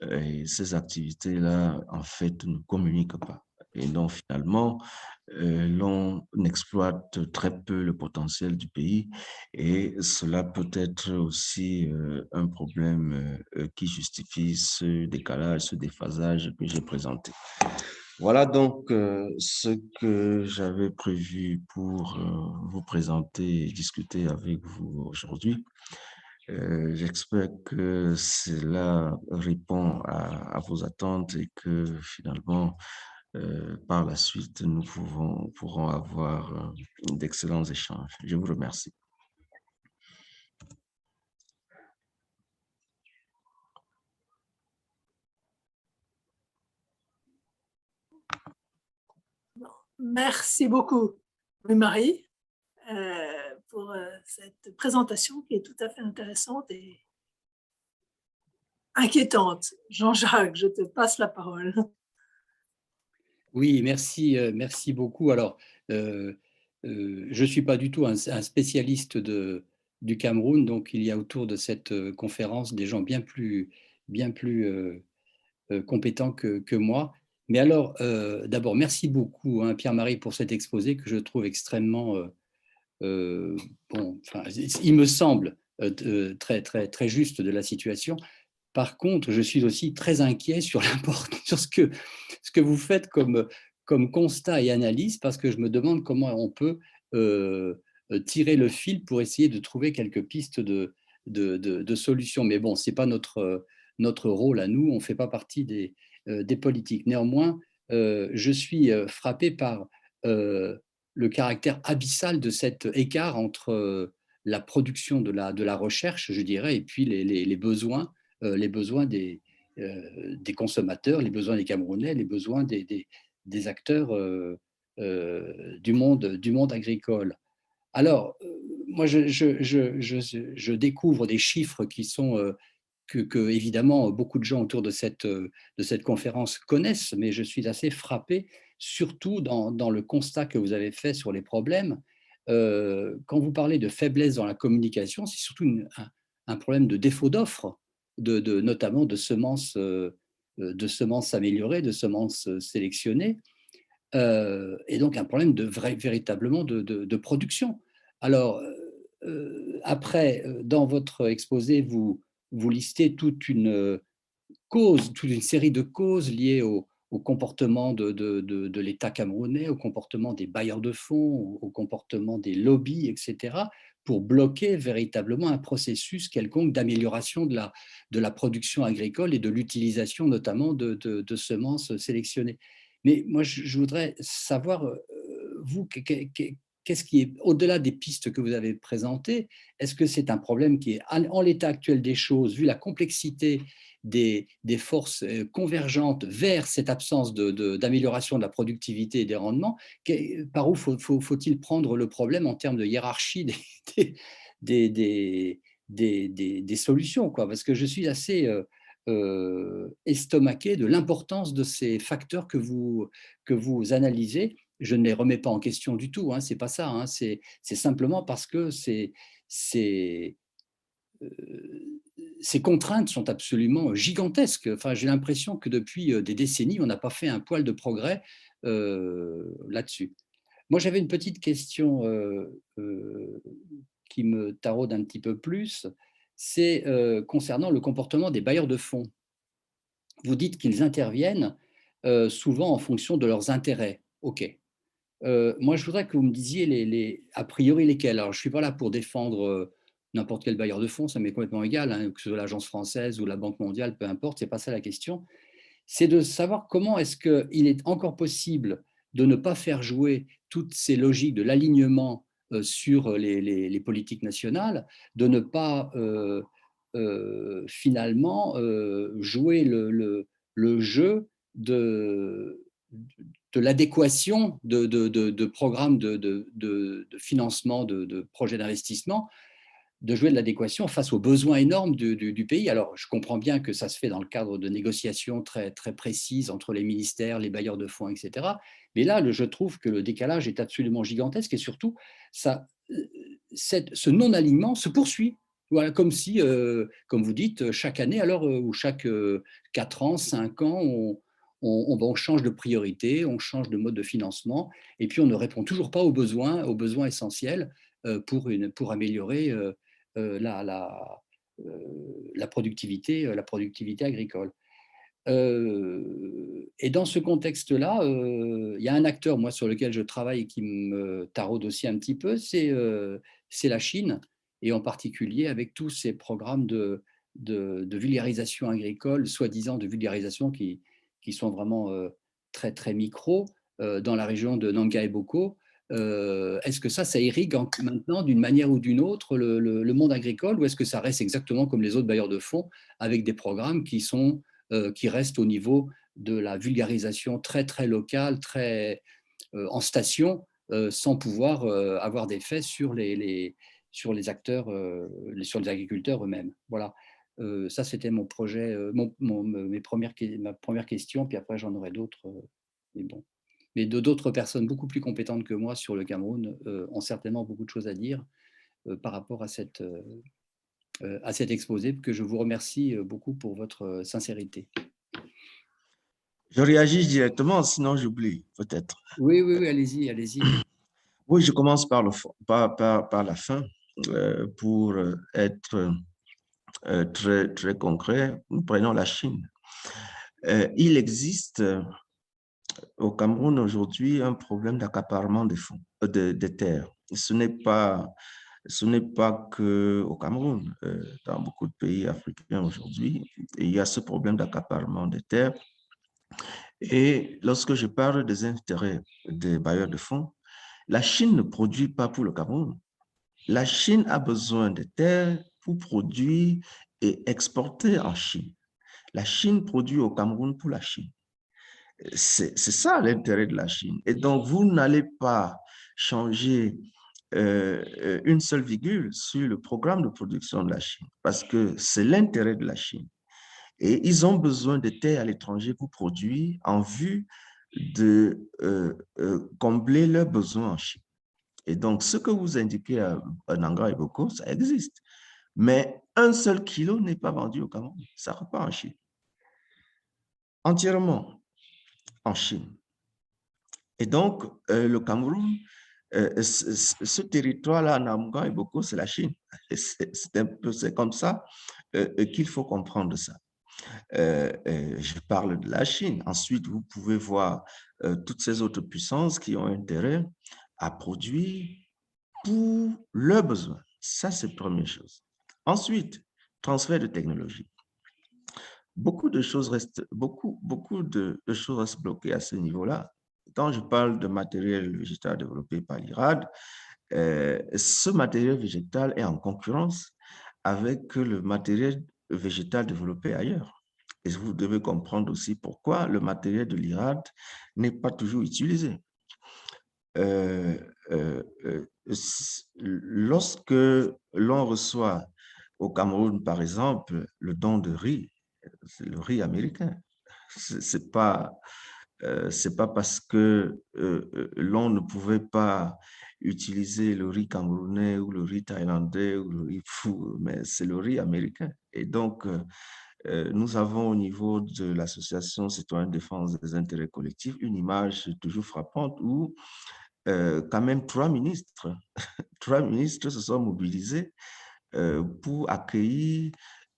et ces activités-là, en fait, ne communiquent pas. Et donc, finalement, l'on exploite très peu le potentiel du pays et cela peut être aussi un problème qui justifie ce décalage, ce déphasage que j'ai présenté. Voilà donc ce que j'avais prévu pour vous présenter et discuter avec vous aujourd'hui. J'espère que cela répond à vos attentes et que finalement, par la suite, nous pourrons avoir d'excellents échanges. Je vous remercie. Merci beaucoup, Marie, pour cette présentation qui est tout à fait intéressante et inquiétante. Jean-Jacques, je te passe la parole. Oui, merci, merci beaucoup. Alors, je ne suis pas du tout un spécialiste du Cameroun, donc il y a autour de cette conférence des gens bien plus compétents que moi. Mais alors, d'abord, merci beaucoup, hein, Pierre-Marie, pour cet exposé que je trouve extrêmement, bon, enfin, il me semble très juste de la situation. Par contre, je suis aussi très inquiet sur, sur ce que vous faites comme constat et analyse, parce que je me demande comment on peut tirer le fil pour essayer de trouver quelques pistes de solutions. Mais bon, ce n'est pas notre rôle à nous, on ne fait pas partie des politiques. Néanmoins, je suis frappé par le caractère abyssal de cet écart entre la production de la recherche, je dirais, et puis les besoins des consommateurs, les besoins des Camerounais, les besoins des acteurs du monde agricole. Alors, moi, je découvre des chiffres qui sont que, évidemment, beaucoup de gens autour de cette conférence connaissent, mais je suis assez frappé, surtout dans le constat que vous avez fait sur les problèmes. Quand vous parlez de faiblesse dans la communication, c'est surtout un problème de défaut d'offre, notamment de semences améliorées, de semences sélectionnées, et donc un problème véritablement de production. Alors, après, dans votre exposé, vous listez toute une série de causes liées au comportement de l'État camerounais, au comportement des bailleurs de fonds, au comportement des lobbies, etc., pour bloquer véritablement un processus quelconque d'amélioration de la production agricole et de l'utilisation notamment de semences sélectionnées. Mais moi, je voudrais savoir, vous, qu'est-ce qui est, au-delà des pistes que vous avez présentées, est-ce que c'est un problème qui est, en l'état actuel des choses, vu la complexité des forces convergentes vers cette absence d'amélioration de la productivité et des rendements, par où faut-il prendre le problème en termes de hiérarchie des, des, des solutions, quoi? Parce que je suis assez estomaqué de l'importance de ces facteurs que vous analysez. Je ne les remets pas en question du tout, hein, c'est pas ça, hein, c'est simplement parce que c'est ces contraintes sont absolument gigantesques. Enfin, j'ai l'impression que depuis des décennies, on n'a pas fait un poil de progrès là-dessus. Moi, j'avais une petite question qui me taraude un petit peu plus, c'est concernant le comportement des bailleurs de fonds. Vous dites qu'ils interviennent souvent en fonction de leurs intérêts. OK. Moi, je voudrais que vous me disiez a priori lesquels. Alors, je ne suis pas là pour défendre n'importe quel bailleur de fonds, ça m'est complètement égal, hein, que ce soit l'Agence française ou la Banque mondiale, peu importe, ce n'est pas ça la question. C'est de savoir comment est-ce qu'il est encore possible de ne pas faire jouer toutes ces logiques de l'alignement sur les politiques nationales, de ne pas finalement jouer le jeu de l'adéquation de programmes de financement de projets d'investissement, de jouer de l'adéquation face aux besoins énormes du pays. Alors, je comprends bien que ça se fait dans le cadre de négociations très précises entre les ministères, les bailleurs de fonds, etc. Mais là, je trouve que le décalage est absolument gigantesque et surtout, ce non-alignement se poursuit. Voilà, comme si, comme vous dites, chaque année, alors, ou chaque 4 ans, 5 ans, on change de priorité, on change de mode de financement, et puis on ne répond toujours pas aux besoins essentiels pour améliorer la productivité agricole. Et dans ce contexte-là, il y a un acteur, moi, sur lequel je travaille qui me taraude aussi un petit peu, c'est la Chine, et en particulier avec tous ces programmes de vulgarisation agricole, soi-disant de vulgarisation qui sont vraiment très micro, dans la région de Nanga et Boko. Est-ce que ça irrigue maintenant d'une manière ou d'une autre le monde agricole, ou est-ce que ça reste exactement comme les autres bailleurs de fonds avec des programmes qui restent au niveau de la vulgarisation très locale, en station, sans pouvoir avoir d'effet sur les acteurs, sur les agriculteurs eux-mêmes. Voilà. Ça, c'était mon projet, ma première question, puis après j'en aurai d'autres. Mais bon. Mais d'autres personnes beaucoup plus compétentes que moi sur le Cameroun ont certainement beaucoup de choses à dire par rapport à cet exposé, que je vous remercie beaucoup pour votre sincérité. Je réagis directement, sinon j'oublie peut-être. Oui, oui, oui, allez-y, allez-y. Oui, je commence par la fin pour être très, très concret. Nous prenons la Chine. Il existe au Cameroun aujourd'hui un problème d'accaparement des fonds, des terres. Ce n'est pas que au Cameroun, dans beaucoup de pays africains aujourd'hui, il y a ce problème d'accaparement des terres. Et lorsque je parle des intérêts des bailleurs de fonds, la Chine ne produit pas pour le Cameroun. La Chine a besoin de terres pour produire et exporter en Chine. La Chine produit au Cameroun pour la Chine. C'est ça l'intérêt de la Chine. Et donc, vous n'allez pas changer une seule virgule sur le programme de production de la Chine parce que c'est l'intérêt de la Chine. Et ils ont besoin de terres à l'étranger pour produire en vue de combler leurs besoins en Chine. Et donc, ce que vous indiquez à Nanga et Boko, ça existe. Mais un seul kilo n'est pas vendu au Cameroun. Ça repart en Chine. Entièrement en Chine. Et donc, le Cameroun, ce territoire-là, Nanga et Boko, c'est la Chine. C'est comme ça qu'il faut comprendre ça. Je parle de la Chine. Ensuite, vous pouvez voir toutes ces autres puissances qui ont intérêt à produire pour leurs besoins. Ça, c'est la première chose. Ensuite, transfert de technologie. Beaucoup de choses restent bloquées à ce niveau-là. Quand je parle de matériel végétal développé par l'IRAD, ce matériel végétal est en concurrence avec le matériel végétal développé ailleurs. Et vous devez comprendre aussi pourquoi le matériel de l'IRAD n'est pas toujours utilisé. Lorsque l'on reçoit au Cameroun, par exemple, le don de riz, c'est le riz américain. C'est pas parce que l'on ne pouvait pas utiliser le riz camerounais ou le riz thaïlandais ou le riz fou, mais c'est le riz américain. Et donc, nous avons au niveau de l'Association citoyenne de défense des intérêts collectifs une image toujours frappante où quand même trois ministres se sont mobilisés pour accueillir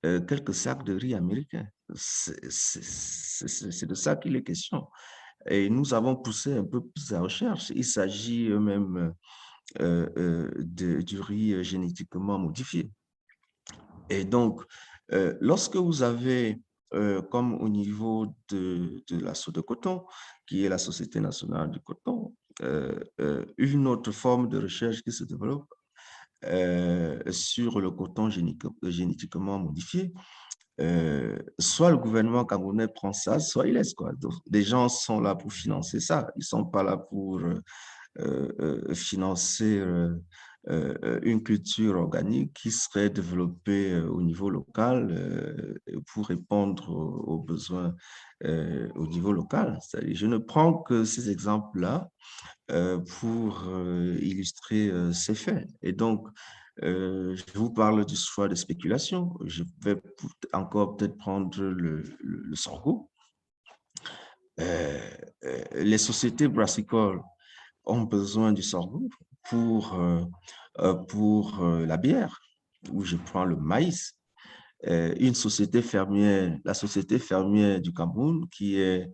quelques sacs de riz américains. C'est de ça qu'il est question. Et nous avons poussé un peu plus la recherche. Il s'agit même du riz génétiquement modifié. Et donc, lorsque vous avez, comme au niveau de la Sodecoton, qui est la Société nationale du coton, une autre forme de recherche qui se développe sur le coton génétiquement modifié, soit le gouvernement camerounais prend ça, soit il laisse, quoi. Donc, des gens sont là pour financer ça. Ils ne sont pas là pour financer une culture organique qui serait développée au niveau local pour répondre aux besoins au niveau local. Je ne prends que ces exemples-là pour illustrer ces faits. Et donc, je vous parle du choix de spéculation. Je vais encore peut-être prendre le sorgho. Les sociétés brassicoles ont besoin du sorgho pour la bière, où je prends le maïs. Une société fermière, la société fermière du Cameroun, qui est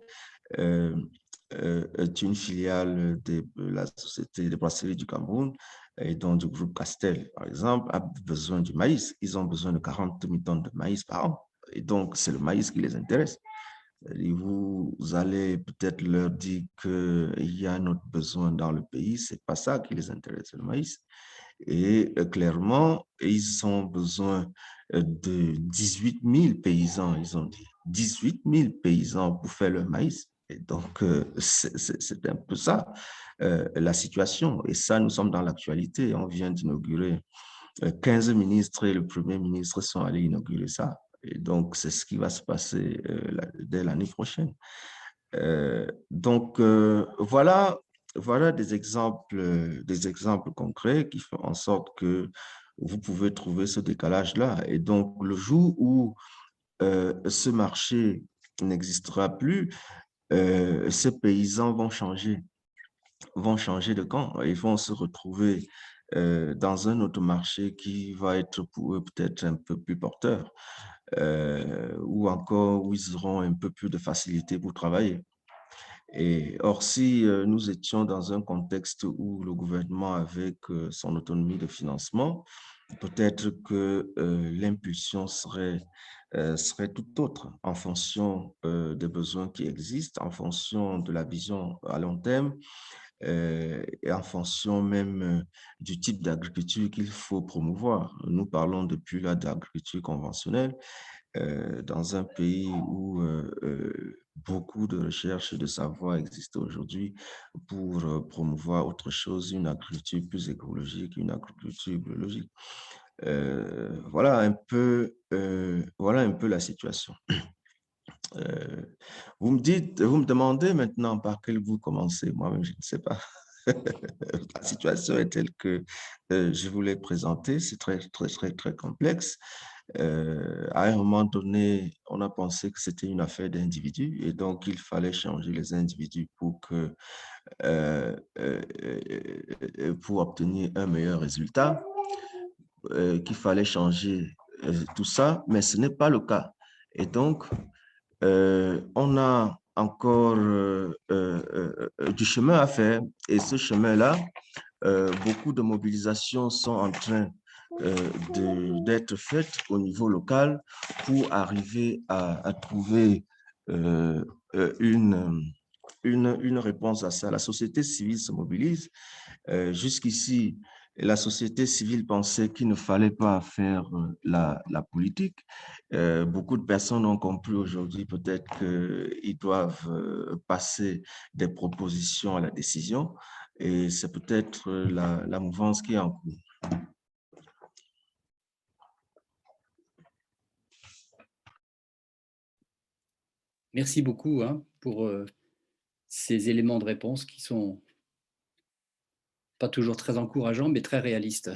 une filiale de la Société de brasserie du Cameroun et donc du groupe Castel, par exemple, a besoin du maïs. Ils ont besoin de 40 000 tonnes de maïs par an. Et donc, c'est le maïs qui les intéresse. Et vous allez peut-être leur dire qu'il y a un autre besoin dans le pays. Ce n'est pas ça qui les intéresse, le maïs. Et clairement, ils ont besoin de 18 000 paysans, ils ont dit. 18 000 paysans pour faire le maïs. Et donc, c'est un peu ça, la situation. Et ça, nous sommes dans l'actualité. On vient d'inaugurer 15 ministres et le Premier ministre sont allés inaugurer ça. Et donc, c'est ce qui va se passer dès l'année prochaine. Voilà des exemples concrets qui font en sorte que vous pouvez trouver ce décalage-là. Et donc, le jour où ce marché n'existera plus, ces paysans vont changer de camp. Ils vont se retrouver dans un autre marché qui va être pour eux peut-être un peu plus porteur, ou encore où ils auront un peu plus de facilité pour travailler. Et or, si nous étions dans un contexte où le gouvernement, avec son autonomie de financement, peut-être que l'impulsion serait tout autre en fonction des besoins qui existent, en fonction de la vision à long terme et en fonction même du type d'agriculture qu'il faut promouvoir. Nous parlons depuis là d'agriculture conventionnelle dans un pays où beaucoup de recherches et de savoir existent aujourd'hui pour promouvoir autre chose, une agriculture plus écologique, une agriculture biologique. Voilà un peu la situation. Vous me demandez maintenant par quel bout commencer. Moi-même, je ne sais pas. La situation est telle que je vous l'ai présentée. C'est très, très, très, très complexe. À un moment donné, on a pensé que c'était une affaire d'individus et donc il fallait changer les individus pour obtenir un meilleur résultat, qu'il fallait changer tout ça, mais ce n'est pas le cas. Et donc, on a encore du chemin à faire et ce chemin-là, beaucoup de mobilisations sont en train d'être faites au niveau local pour arriver à trouver une réponse à ça. La société civile se mobilise. Jusqu'ici, la société civile pensait qu'il ne fallait pas faire la politique. Beaucoup de personnes ont compris aujourd'hui peut-être qu'ils doivent passer des propositions à la décision et c'est peut-être la mouvance qui est en cours. Merci beaucoup pour ces éléments de réponse qui sont pas toujours très encourageants, mais très réalistes.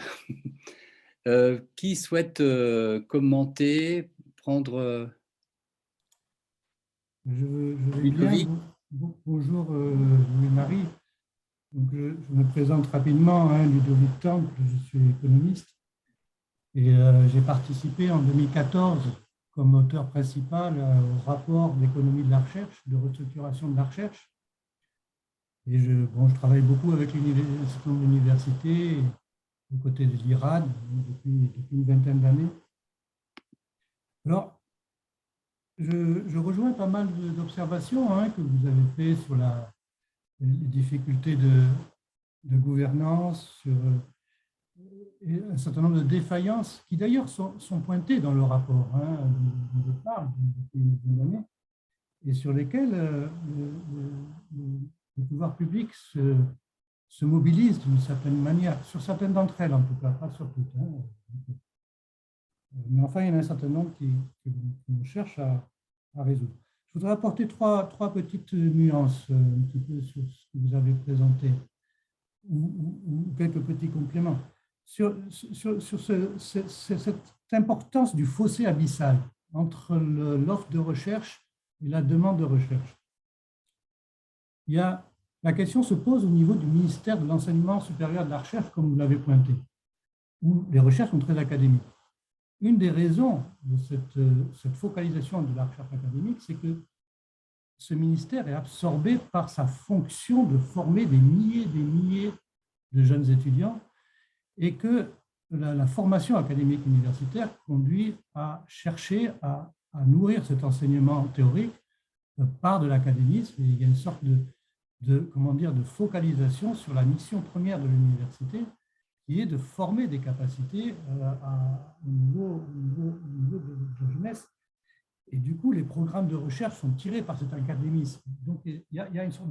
Qui souhaite commenter, prendre... Je vais bien. Bonjour Louis-Marie. Je me présente rapidement, Ludovic Temple, je suis économiste et j'ai participé en 2014 comme auteur principal au rapport d'économie de la recherche, de restructuration de la recherche. Et je travaille beaucoup avec un certain nombre d'universités aux côtés de l'IRAD depuis une vingtaine d'années. Alors, je rejoins pas mal d'observations que vous avez faites sur les difficultés de gouvernance, sur un certain nombre de défaillances qui d'ailleurs sont pointées dans le rapport dont je parle depuis une dizaine d'années et sur lesquelles le pouvoir public se mobilise d'une certaine manière, sur certaines d'entre elles en tout cas, pas sur toutes. Mais enfin, il y en a un certain nombre qu'on cherche à résoudre. Je voudrais apporter trois petites nuances un petit peu sur ce que vous avez présenté ou quelques petits compléments. Sur cette importance du fossé abyssal entre l'offre de recherche et la demande de recherche. La question se pose au niveau du ministère de l'Enseignement supérieur de la Recherche, comme vous l'avez pointé, où les recherches sont très académiques. Une des raisons de cette focalisation de la recherche académique, c'est que ce ministère est absorbé par sa fonction de former des milliers de jeunes étudiants et que la formation académique universitaire conduit à chercher à nourrir cet enseignement théorique par de l'académisme. Il y a une sorte de focalisation sur la mission première de l'université, qui est de former des capacités au niveau de la jeunesse. Et du coup, les programmes de recherche sont tirés par cet académisme. Donc, il y a une sorte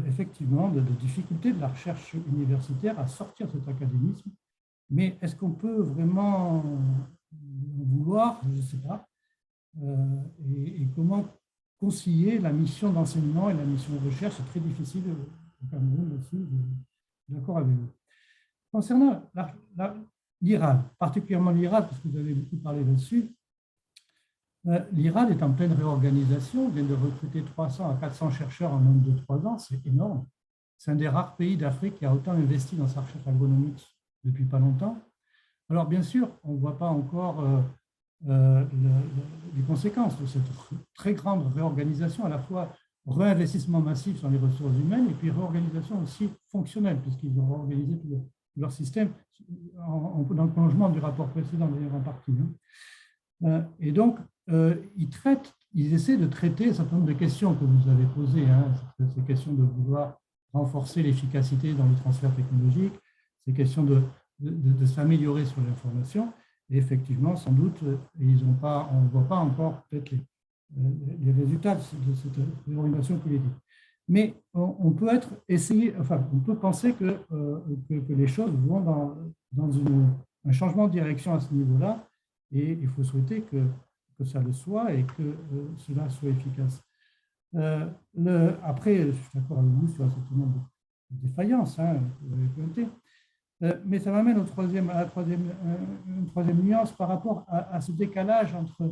effectivement de difficulté de la recherche universitaire à sortir de cet académisme. Mais est-ce qu'on peut vraiment vouloir, je ne sais pas, et comment concilier la mission d'enseignement et la mission de recherche. C'est très difficile au Cameroun là-dessus, je suis d'accord avec vous. Concernant l'IRAD, particulièrement l'IRAD, parce que vous avez beaucoup parlé là-dessus, l'IRAD est en pleine réorganisation, vient de recruter 300 à 400 chercheurs en moins de 3 ans, c'est énorme. C'est un des rares pays d'Afrique qui a autant investi dans sa recherche agronomique depuis pas longtemps. Alors bien sûr, on ne voit pas encore les conséquences de cette très grande réorganisation, à la fois réinvestissement massif sur les ressources humaines et puis réorganisation aussi fonctionnelle, puisqu'ils ont réorganisé tout leur système dans le prolongement du rapport précédent d'ailleurs en partie. Et donc, ils essaient de traiter un certain nombre de questions que vous avez posées, ces questions de vouloir renforcer l'efficacité dans les transferts technologiques, ces questions de s'améliorer sur l'information. Et effectivement, sans doute, on ne voit pas encore peut-être les résultats de cette réorientation qu'il est dit. Mais on peut penser que les choses vont dans un changement de direction à ce niveau-là, et il faut souhaiter que ça le soit et que cela soit efficace. Après, je suis d'accord avec vous sur un certain nombre de défaillances, que vous avez pointées, mais ça m'amène à une troisième nuance par rapport à ce décalage entre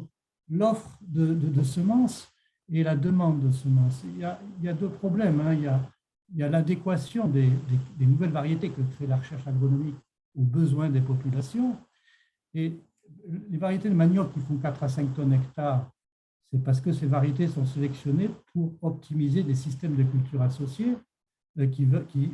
l'offre de semences et la demande de semences. Il y a deux problèmes. Il y a l'adéquation des nouvelles variétés que crée la recherche agronomique aux besoins des populations. Et les variétés de manioc qui font 4 à 5 tonnes hectare, c'est parce que ces variétés sont sélectionnées pour optimiser des systèmes de culture associés qui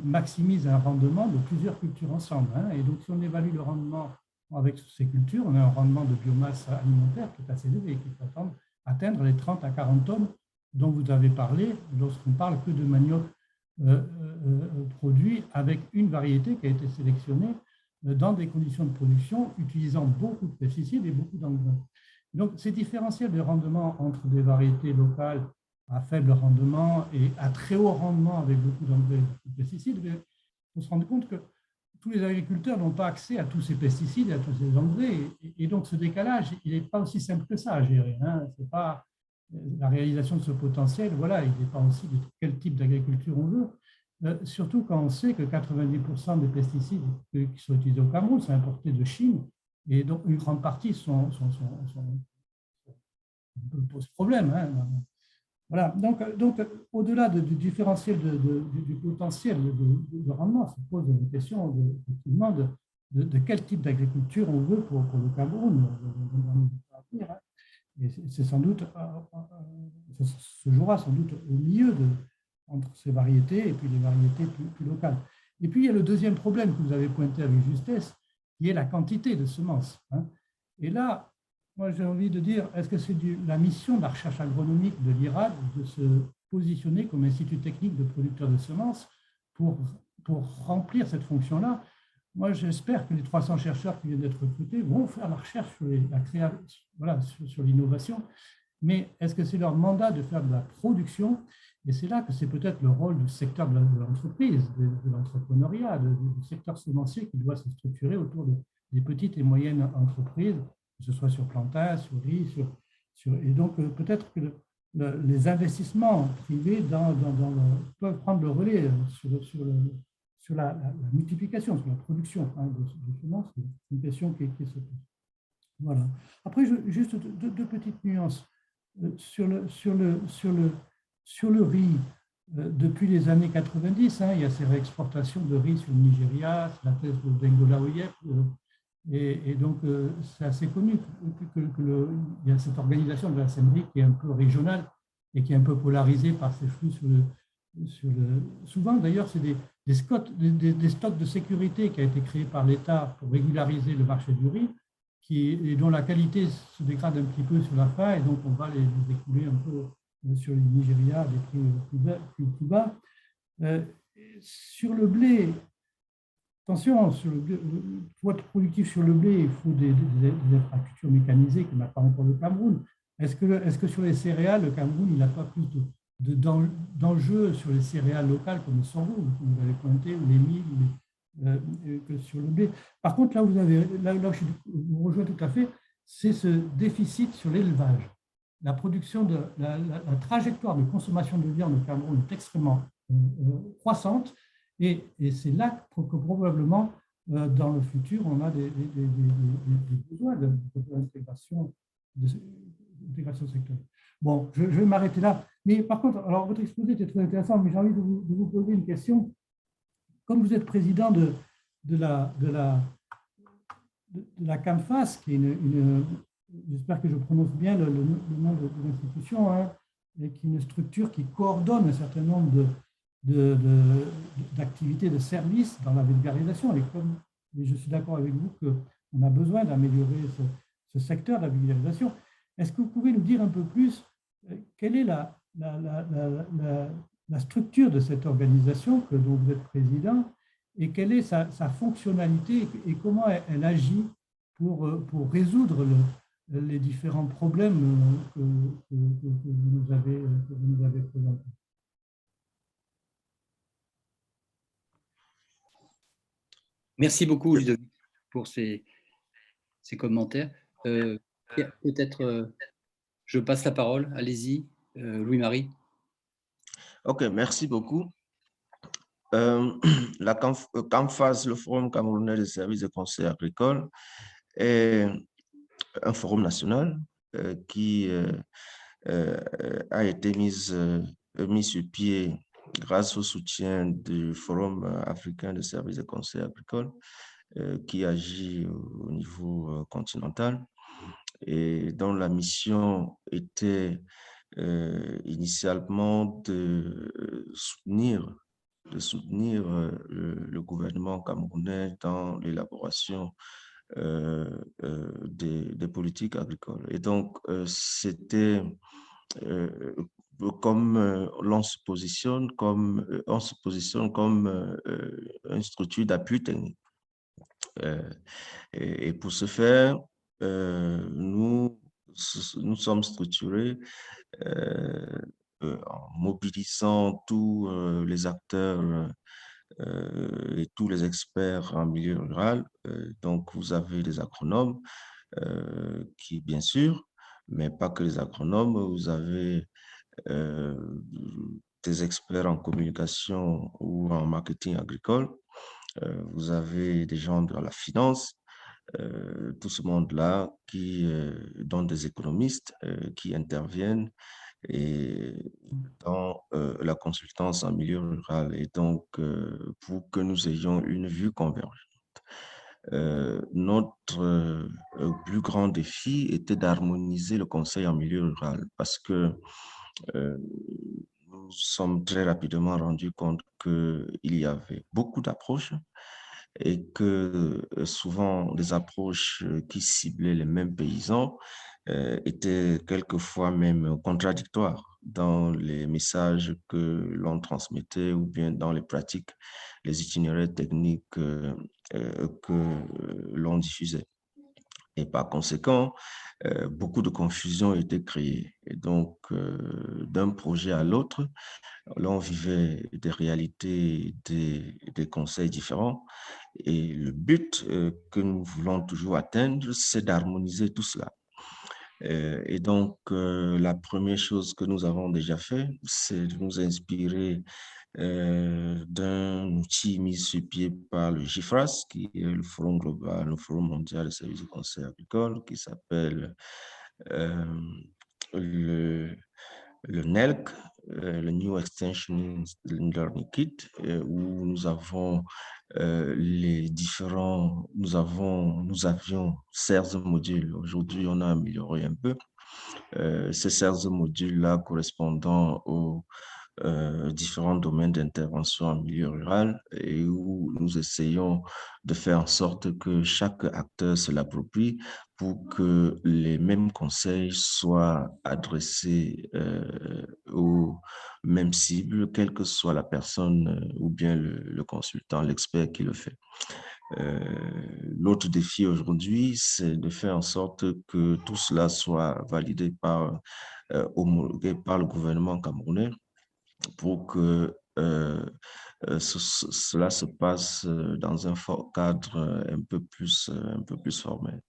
maximisent un rendement de plusieurs cultures ensemble. Et donc, si on évalue le rendement avec ces cultures, on a un rendement de biomasse alimentaire qui est assez élevé, qui peut atteindre les 30 à 40 tonnes dont vous avez parlé lorsqu'on parle que de manioc produit avec une variété qui a été sélectionnée dans des conditions de production utilisant beaucoup de pesticides et beaucoup d'engrais. Donc, ces différentiels de rendement entre des variétés locales à faible rendement et à très haut rendement avec beaucoup d'engrais et de pesticides, il faut se rendre compte que tous les agriculteurs n'ont pas accès à tous ces pesticides et à tous ces engrais. Et donc, ce décalage, il n'est pas aussi simple que ça à gérer. C'est pas la réalisation de ce potentiel, voilà, il dépend aussi de quel type d'agriculture on veut. Surtout quand on sait que 90% des pesticides qui sont utilisés au Cameroun sont importés de Chine, et donc une grande partie posent problème. Voilà. Donc au-delà du différentiel du potentiel de rendement, ça pose une question de quel type d'agriculture on veut pour le Cameroun. Et c'est sans doute, ça se jouera sans doute au milieu entre ces variétés et puis les variétés plus locales. Et puis, il y a le deuxième problème que vous avez pointé avec justesse, qui est la quantité de semences. Et là, moi, j'ai envie de dire, est-ce que c'est la mission de la recherche agronomique de l'IRAD de se positionner comme institut technique de producteurs de semences pour remplir cette fonction-là? Moi, j'espère que les 300 chercheurs qui viennent d'être recrutés vont faire la recherche sur l'innovation, mais est-ce que c'est leur mandat de faire de la production? Et c'est là que c'est peut-être le rôle du secteur de l'entreprise, de l'entrepreneuriat, du secteur semencier qui doit se structurer autour des petites et moyennes entreprises, que ce soit sur plantain, sur riz, et donc peut-être que les investissements privés peuvent prendre le relais sur la multiplication, sur la production de semences. C'est une question qui se pose. Voilà. Après, juste deux petites nuances. Sur le riz, depuis les années 90, il y a ces réexportations de riz sur le Nigeria, c'est la thèse de Bengola Oyep, et donc c'est assez connu qu'il y a cette organisation de la SEMRI qui est un peu régionale et qui est un peu polarisée par ces flux souvent d'ailleurs c'est des stocks de sécurité qui a été créé par l'État pour régulariser le marché du riz, et dont la qualité se dégrade un petit peu sur la fin, et donc on va les écouler un peu sur le Nigeria à des prix plus bas. Sur le blé, attention, pour être productif sur le blé, il faut des infrastructures mécanisées que n'a pas encore le Cameroun. Est-ce que sur les céréales, le Cameroun il n'a pas plus d'enjeux sur les céréales locales comme le sorgho, comme vous l'avez pointé, ou les milles, que sur le blé? Par contre, là où je vous rejoins tout à fait, c'est ce déficit sur l'élevage. La production la trajectoire de consommation de viande au Cameroun est extrêmement croissante et c'est là que probablement dans le futur on a des besoins d'intégration sectorielle. Bon, je vais m'arrêter là. Mais par contre, alors votre exposé était très intéressant, mais j'ai envie de vous poser une question. Comme vous êtes président de la CAMFAS, qui est j'espère que je prononce bien le nom de l'institution, hein, et qui est une structure qui coordonne un certain nombre d'activités, de services dans la vulgarisation. Et je suis d'accord avec vous qu'on a besoin d'améliorer ce secteur de la vulgarisation. Est-ce que vous pouvez nous dire un peu plus quelle est la structure de cette organisation dont vous êtes président et quelle est sa fonctionnalité et comment elle agit pour résoudre les différents problèmes que vous nous avez présentés? Merci beaucoup, Ludovic, pour ces commentaires. Peut-être je passe la parole. Allez-y, Louis-Marie. OK, merci beaucoup. La CAMFAS, le Forum camerounais des services de conseil agricole, est un forum national qui a été mis sur pied grâce au soutien du Forum africain de services de conseil agricole qui agit au niveau continental et dont la mission était initialement de soutenir le gouvernement camerounais dans l'élaboration des politiques agricoles. Et donc, c'était comme on se positionne comme une structure d'appui technique. Et pour ce faire, nous sommes structurés en mobilisant tous les acteurs et tous les experts en milieu rural. Donc, vous avez des agronomes qui, bien sûr, mais pas que les agronomes, vous avez des experts en communication ou en marketing agricole, vous avez des gens dans la finance, tout ce monde-là qui dont des économistes qui interviennent et dans la consultance en milieu rural. Et donc, pour que nous ayons une vue convergente. Notre plus grand défi était d'harmoniser le conseil en milieu rural parce que nous sommes très rapidement rendus compte qu'il y avait beaucoup d'approches et que souvent des approches qui ciblaient les mêmes paysans étaient quelquefois même contradictoires dans les messages que l'on transmettait ou bien dans les pratiques, les itinéraires techniques que l'on diffusait. Et par conséquent, beaucoup de confusion était créée. Et donc, d'un projet à l'autre, là, on vivait des réalités, des conseils différents. Et le but que nous voulons toujours atteindre, c'est d'harmoniser tout cela. Et donc, la première chose que nous avons déjà fait, c'est de nous inspirer d'un outil mis sur pied par le GIFRAS, qui est le Forum global, le Forum mondial des services de conseil agricole, qui s'appelle le NELC, le New Extension Learning Kit, où nous avons nous avions 16 modules. Aujourd'hui, on a amélioré un peu. Ces 16 modules-là correspondant aux différents domaines d'intervention en milieu rural et où nous essayons de faire en sorte que chaque acteur se l'approprie pour que les mêmes conseils soient adressés aux mêmes cibles, quelle que soit la personne ou bien le consultant, l'expert qui le fait. L'autre défi aujourd'hui, c'est de faire en sorte que tout cela soit validé homologué par le gouvernement camerounais pour que cela se passe dans un cadre un peu plus formel.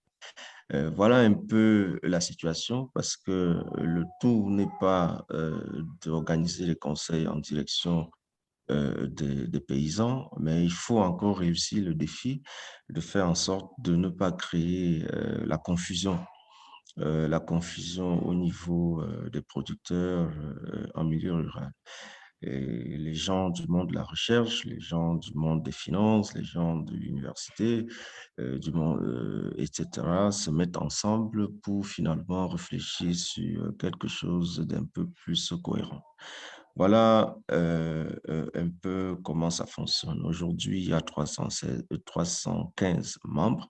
Voilà un peu la situation parce que le tout n'est pas d'organiser les conseils en direction des paysans, mais il faut encore réussir le défi de faire en sorte de ne pas créer la confusion au niveau des producteurs en milieu rural. Et les gens du monde de la recherche, les gens du monde des finances, les gens de l'université, du monde, etc., se mettent ensemble pour finalement réfléchir sur quelque chose d'un peu plus cohérent. Voilà un peu comment ça fonctionne. Aujourd'hui, il y a 315 membres.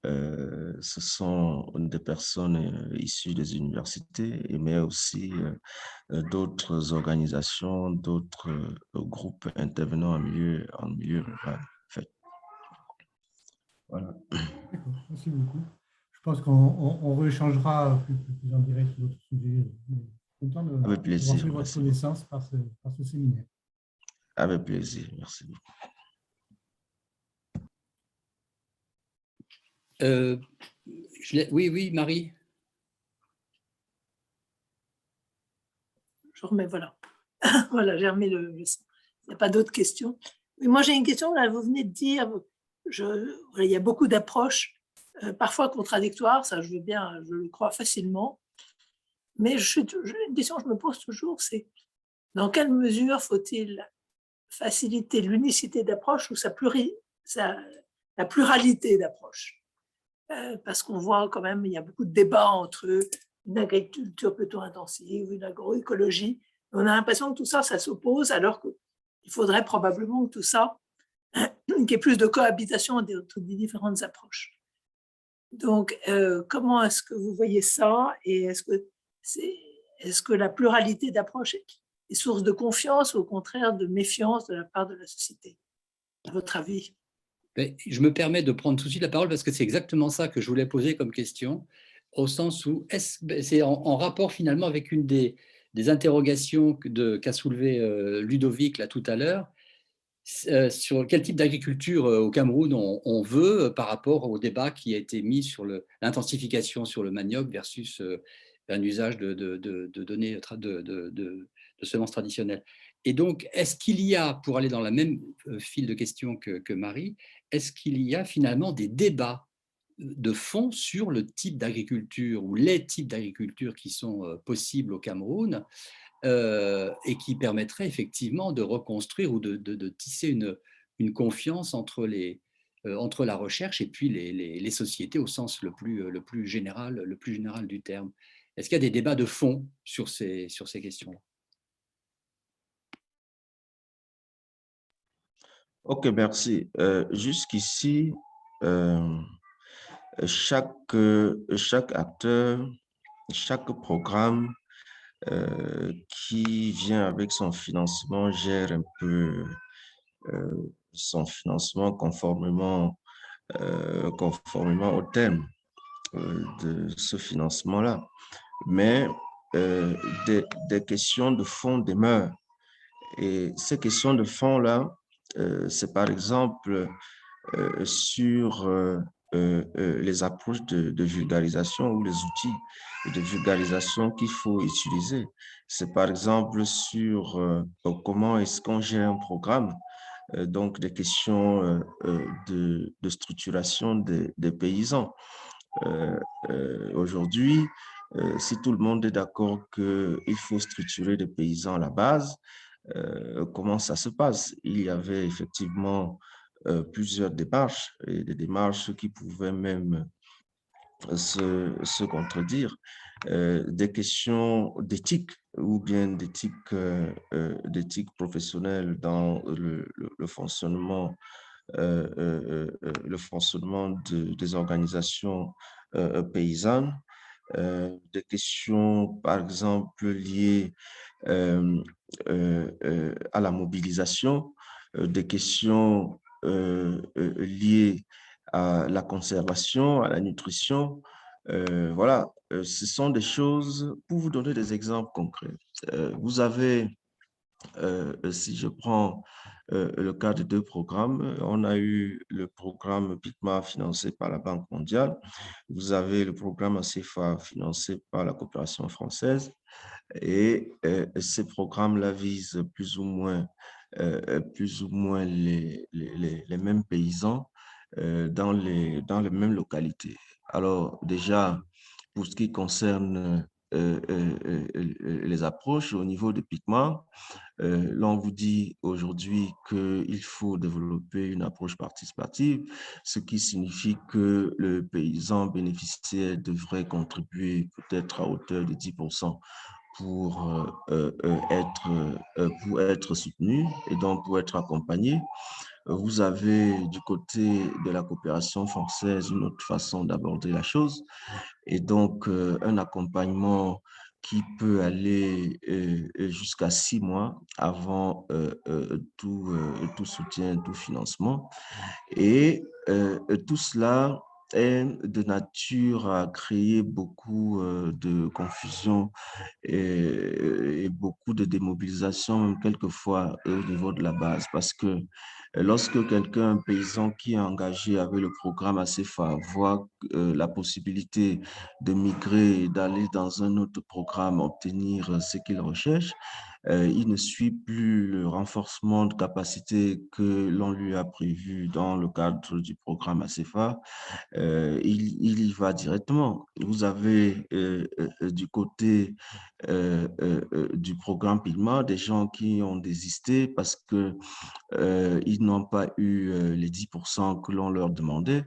Ce sont des personnes issues des universités, mais aussi d'autres organisations, d'autres groupes intervenant en milieu rural. En fait. Voilà. D'accord, merci beaucoup. Je pense qu'on rééchangera plus en direct sur d'autres sujets. Content Avec d'avoir plaisir, fait votre merci. connaissance par ce séminaire. Avec plaisir, merci beaucoup. Oui, Marie. Je remets, voilà. Voilà, j'ai remis le son. Il n'y a pas d'autres questions. Mais moi, j'ai une question. Là, vous venez de dire, il y a beaucoup d'approches, parfois contradictoires, ça je veux bien, je le crois facilement. Mais une question que je me pose toujours, c'est dans quelle mesure faut-il faciliter l'unicité d'approche ou la pluralité d'approche? Parce qu'on voit quand même, il y a beaucoup de débats entre une agriculture plutôt intensive, une agroécologie. On a l'impression que tout ça, ça s'oppose, alors qu'il faudrait probablement que tout ça, qu'il y ait plus de cohabitation entre des différentes approches. Donc, comment est-ce que vous voyez ça? Et est-ce que la pluralité d'approches est source de confiance ou au contraire de méfiance de la part de la société, à votre avis? Je me permets de prendre tout de suite la parole parce que c'est exactement ça que je voulais poser comme question, au sens où c'est en rapport finalement avec une des interrogations qu'a soulevé Ludovic là tout à l'heure, sur quel type d'agriculture au Cameroun on veut par rapport au débat qui a été mis sur l'intensification sur le manioc versus un usage de données de semences traditionnelles. Et donc, est-ce qu'il y a, pour aller dans la même fil de questions que Marie, est-ce qu'il y a finalement des débats de fond sur le type d'agriculture ou les types d'agriculture qui sont possibles au Cameroun et qui permettraient effectivement de reconstruire ou de tisser une confiance entre la recherche et puis les sociétés au sens le plus général du terme. Est-ce qu'il y a des débats de fond sur ces questions-là? Ok, merci. Jusqu'ici, chaque acteur, chaque programme qui vient avec son financement gère un peu son financement conformément au thème de ce financement-là. Mais des questions de fond demeurent. Et ces questions de fond-là, c'est par exemple sur les approches de vulgarisation ou les outils de vulgarisation qu'il faut utiliser. C'est par exemple sur comment est-ce qu'on gère un programme, donc des questions de structuration des paysans. Aujourd'hui, si tout le monde est d'accord qu'il faut structurer des paysans à la base, comment ça se passe? Il y avait effectivement plusieurs démarches, et des démarches qui pouvaient même se contredire, des questions d'éthique ou bien d'éthique professionnelle dans le fonctionnement des organisations paysannes, des questions, par exemple, liées à la mobilisation, des questions liées à la conservation, à la nutrition. Voilà, ce sont des choses, pour vous donner des exemples concrets. Vous avez si je prends le cas de deux programmes, on a eu le programme PICMA financé par la Banque mondiale. Vous avez le programme ACEFA financé par la coopération française. Et ces programmes-là visent plus ou moins les mêmes paysans dans les mêmes localités. Alors déjà, pour ce qui concerne les approches au niveau de PICMA, l'on vous dit aujourd'hui qu'il faut développer une approche participative, ce qui signifie que le paysan bénéficiaire devrait contribuer peut-être à hauteur de 10% pour être soutenu et donc pour être accompagné. Vous avez du côté de la coopération française une autre façon d'aborder la chose et donc un accompagnement qui peut aller jusqu'à 6 mois avant tout soutien, tout financement. Et tout cela est de nature à créer beaucoup de confusion et beaucoup de démobilisation, même quelquefois au niveau de la base, parce que lorsque quelqu'un, un paysan qui est engagé avec le programme ACEFA, voit la possibilité de migrer et d'aller dans un autre programme, obtenir ce qu'il recherche, il ne suit plus le renforcement de capacité que l'on lui a prévu dans le cadre du programme ACEFA. Il y va directement. Vous avez du côté du programme PIGMA des gens qui ont désisté parce que ils n'ont pas eu les 10% que l'on leur demandait.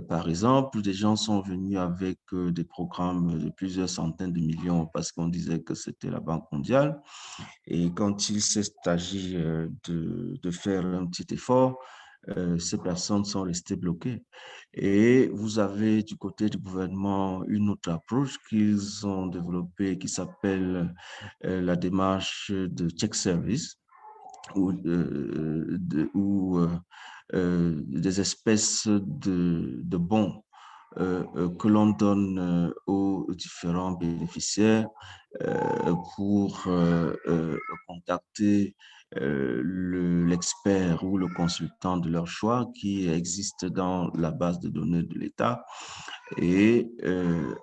Par exemple, des gens sont venus avec des programmes de plusieurs centaines de millions parce qu'on disait que c'était la Banque mondiale. Et quand il s'est agi de faire un petit effort, ces personnes sont restées bloquées. Et vous avez du côté du gouvernement une autre approche qu'ils ont développée qui s'appelle la démarche de check service ou des espèces de bons que l'on donne aux différents bénéficiaires pour contacter l'expert ou le consultant de leur choix qui existe dans la base de données de l'État et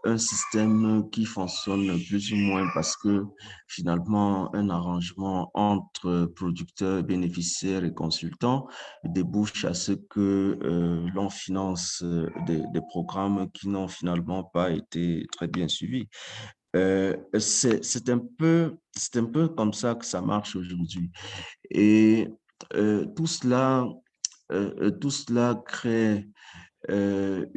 un système qui fonctionne plus ou moins parce que finalement un arrangement entre producteurs, bénéficiaires et consultants débouche à ce que l'on finance des programmes qui n'ont finalement pas été très bien suivis. C'est un peu comme ça que ça marche aujourd'hui. Et tout cela crée de,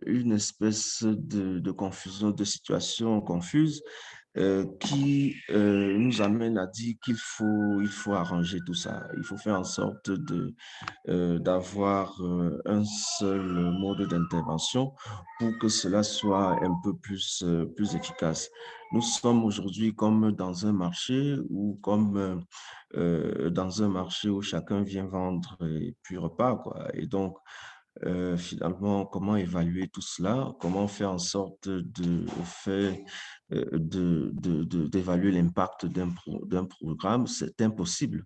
une espèce de confusion, de situation confuse qui nous amène à dire qu'il faut arranger tout ça. Il faut faire en sorte d'avoir un seul mode d'intervention pour que cela soit un peu plus efficace. Nous sommes aujourd'hui comme dans un marché ou comme dans un marché où chacun vient vendre et puis repart, quoi. Et donc, finalement, comment évaluer tout cela? Comment faire en sorte d'évaluer l'impact d'un programme? C'est impossible.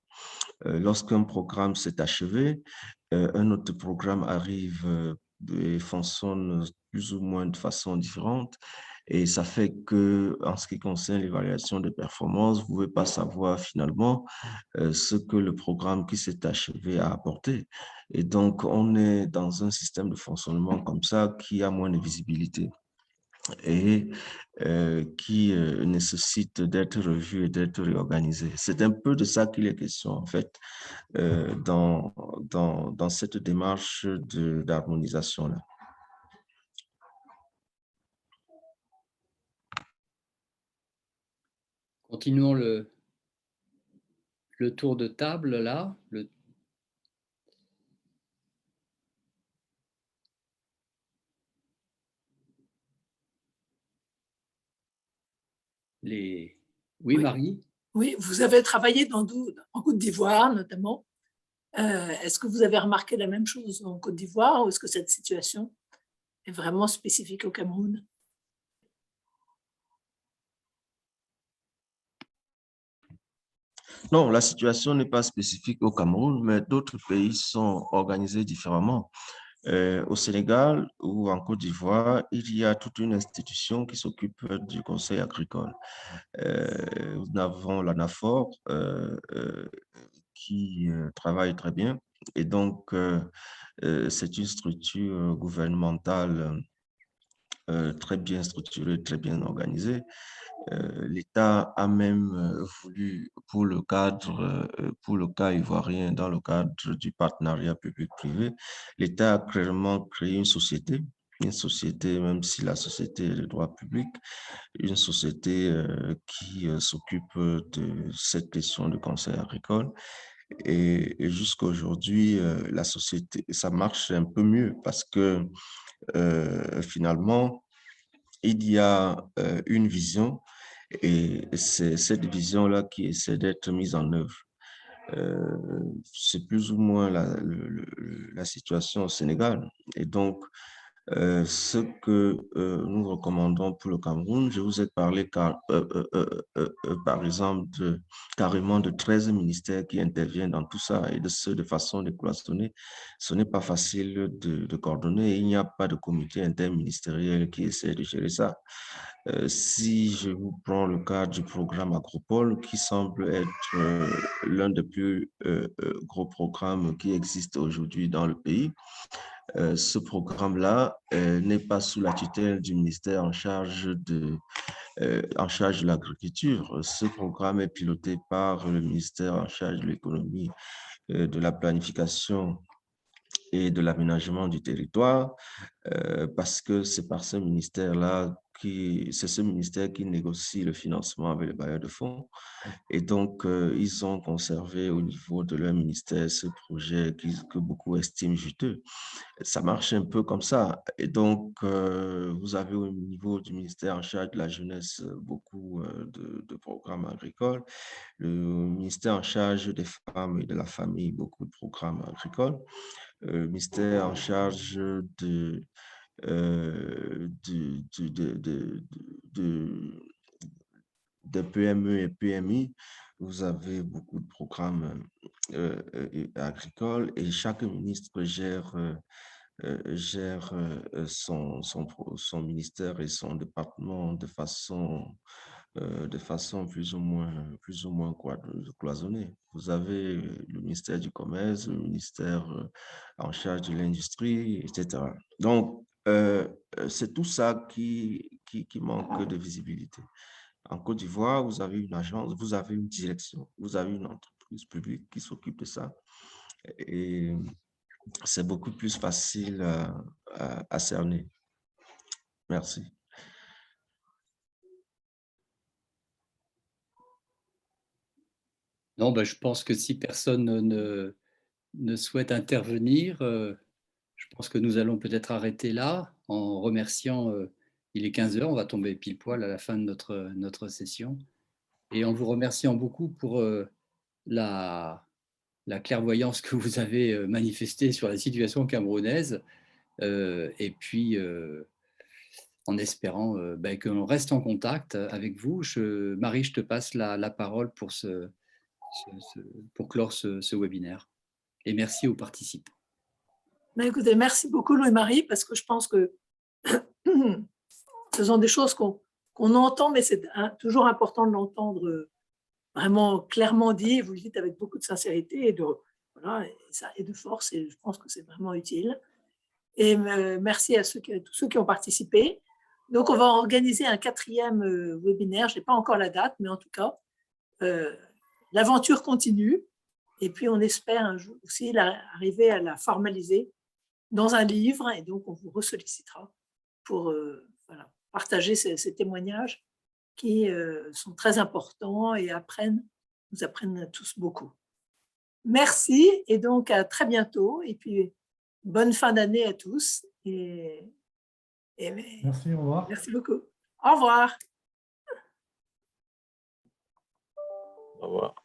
Lorsqu'un programme s'est achevé, un autre programme arrive et fonctionne plus ou moins de façon différente. Et ça fait que, en ce qui concerne l'évaluation de performance, vous ne pouvez pas savoir finalement ce que le programme qui s'est achevé a apporté. Et donc, on est dans un système de fonctionnement comme ça qui a moins de visibilité et qui nécessite d'être revu et d'être réorganisé. C'est un peu de ça qu'il est question, en fait, dans cette démarche d'harmonisation-là. Continuons le tour de table, là. Oui, Oui. Marie? Oui, vous avez travaillé en Côte d'Ivoire, notamment. Est-ce que vous avez remarqué la même chose en Côte d'Ivoire ou est-ce que cette situation est vraiment spécifique au Cameroun? Non, la situation n'est pas spécifique au Cameroun, mais d'autres pays sont organisés différemment. Au Sénégal ou en Côte d'Ivoire, il y a toute une institution qui s'occupe du conseil agricole. Nous avons l'ANAFOR qui travaille très bien. Et donc, c'est une structure gouvernementale très bien structurée, très bien organisée. L'État a même voulu, pour le cas ivoirien, dans le cadre du partenariat public-privé, l'État a clairement créé une société, même si la société est de droit public, une société qui s'occupe de cette question de conseil agricole. Et jusqu'à aujourd'hui, la société, ça marche un peu mieux parce que finalement, il y a une vision et c'est cette vision-là qui essaie d'être mise en œuvre. C'est plus ou moins la situation au Sénégal. Et donc, ce que nous recommandons pour le Cameroun, je vous ai parlé par exemple carrément de 13 ministères qui interviennent dans tout ça et de ce de façon décloisonnée. Ce n'est pas facile de coordonner. Il n'y a pas de comité interministériel qui essaie de gérer ça. Si je vous prends le cas du programme Agropole, qui semble être l'un des plus gros programmes qui existent aujourd'hui dans le pays, ce programme-là n'est pas sous la tutelle du ministère en charge de l'agriculture. Ce programme est piloté par le ministère en charge de l'économie, de la planification et de l'aménagement du territoire, parce que c'est par ce ministère-là c'est ce ministère qui négocie le financement avec les bailleurs de fonds. Et donc, ils ont conservé au niveau de leur ministère ce projet que beaucoup estiment juteux. Ça marche un peu comme ça. Et donc, vous avez au niveau du ministère en charge de la jeunesse beaucoup de programmes agricoles. Le ministère en charge des femmes et de la famille, beaucoup de programmes agricoles. Le ministère en charge de PME et PMI, vous avez beaucoup de programmes agricoles et chaque ministre gère son ministère et son département de façon plus ou moins cloisonnée. Vous avez le ministère du Commerce, le ministère en charge de l'industrie, etc. Donc, c'est tout ça qui manque de visibilité. En Côte d'Ivoire, vous avez une agence, vous avez une direction, vous avez une entreprise publique qui s'occupe de ça. Et c'est beaucoup plus facile à cerner. Merci. Non, ben, je pense que si personne ne souhaite intervenir, je pense que nous allons peut-être arrêter là en remerciant, il est 15 h, on va tomber pile poil à la fin de notre session, et en vous remerciant beaucoup pour la clairvoyance que vous avez manifestée sur la situation camerounaise, et puis en espérant ben, que l'on reste en contact avec vous. Marie, je te passe la parole pour clore ce webinaire. Et merci aux participants. Ben, écoutez, merci beaucoup Louis-Marie, parce que je pense que ce sont des choses qu'on entend, mais c'est toujours important de l'entendre vraiment clairement dit. Vous le dites avec beaucoup de sincérité et de force, et je pense que c'est vraiment utile. Et merci à tous ceux qui ont participé. Donc, on va organiser un 4e webinaire. Je n'ai pas encore la date, mais en tout cas, l'aventure continue. Et puis, on espère un jour aussi arriver à la formaliser dans un livre. Et donc, on vous ressollicitera pour partager ces témoignages qui sont très importants et nous apprennent tous beaucoup. Merci et donc à très bientôt. Et puis, bonne fin d'année à tous. Merci, au revoir. Merci beaucoup. Au revoir. Au revoir.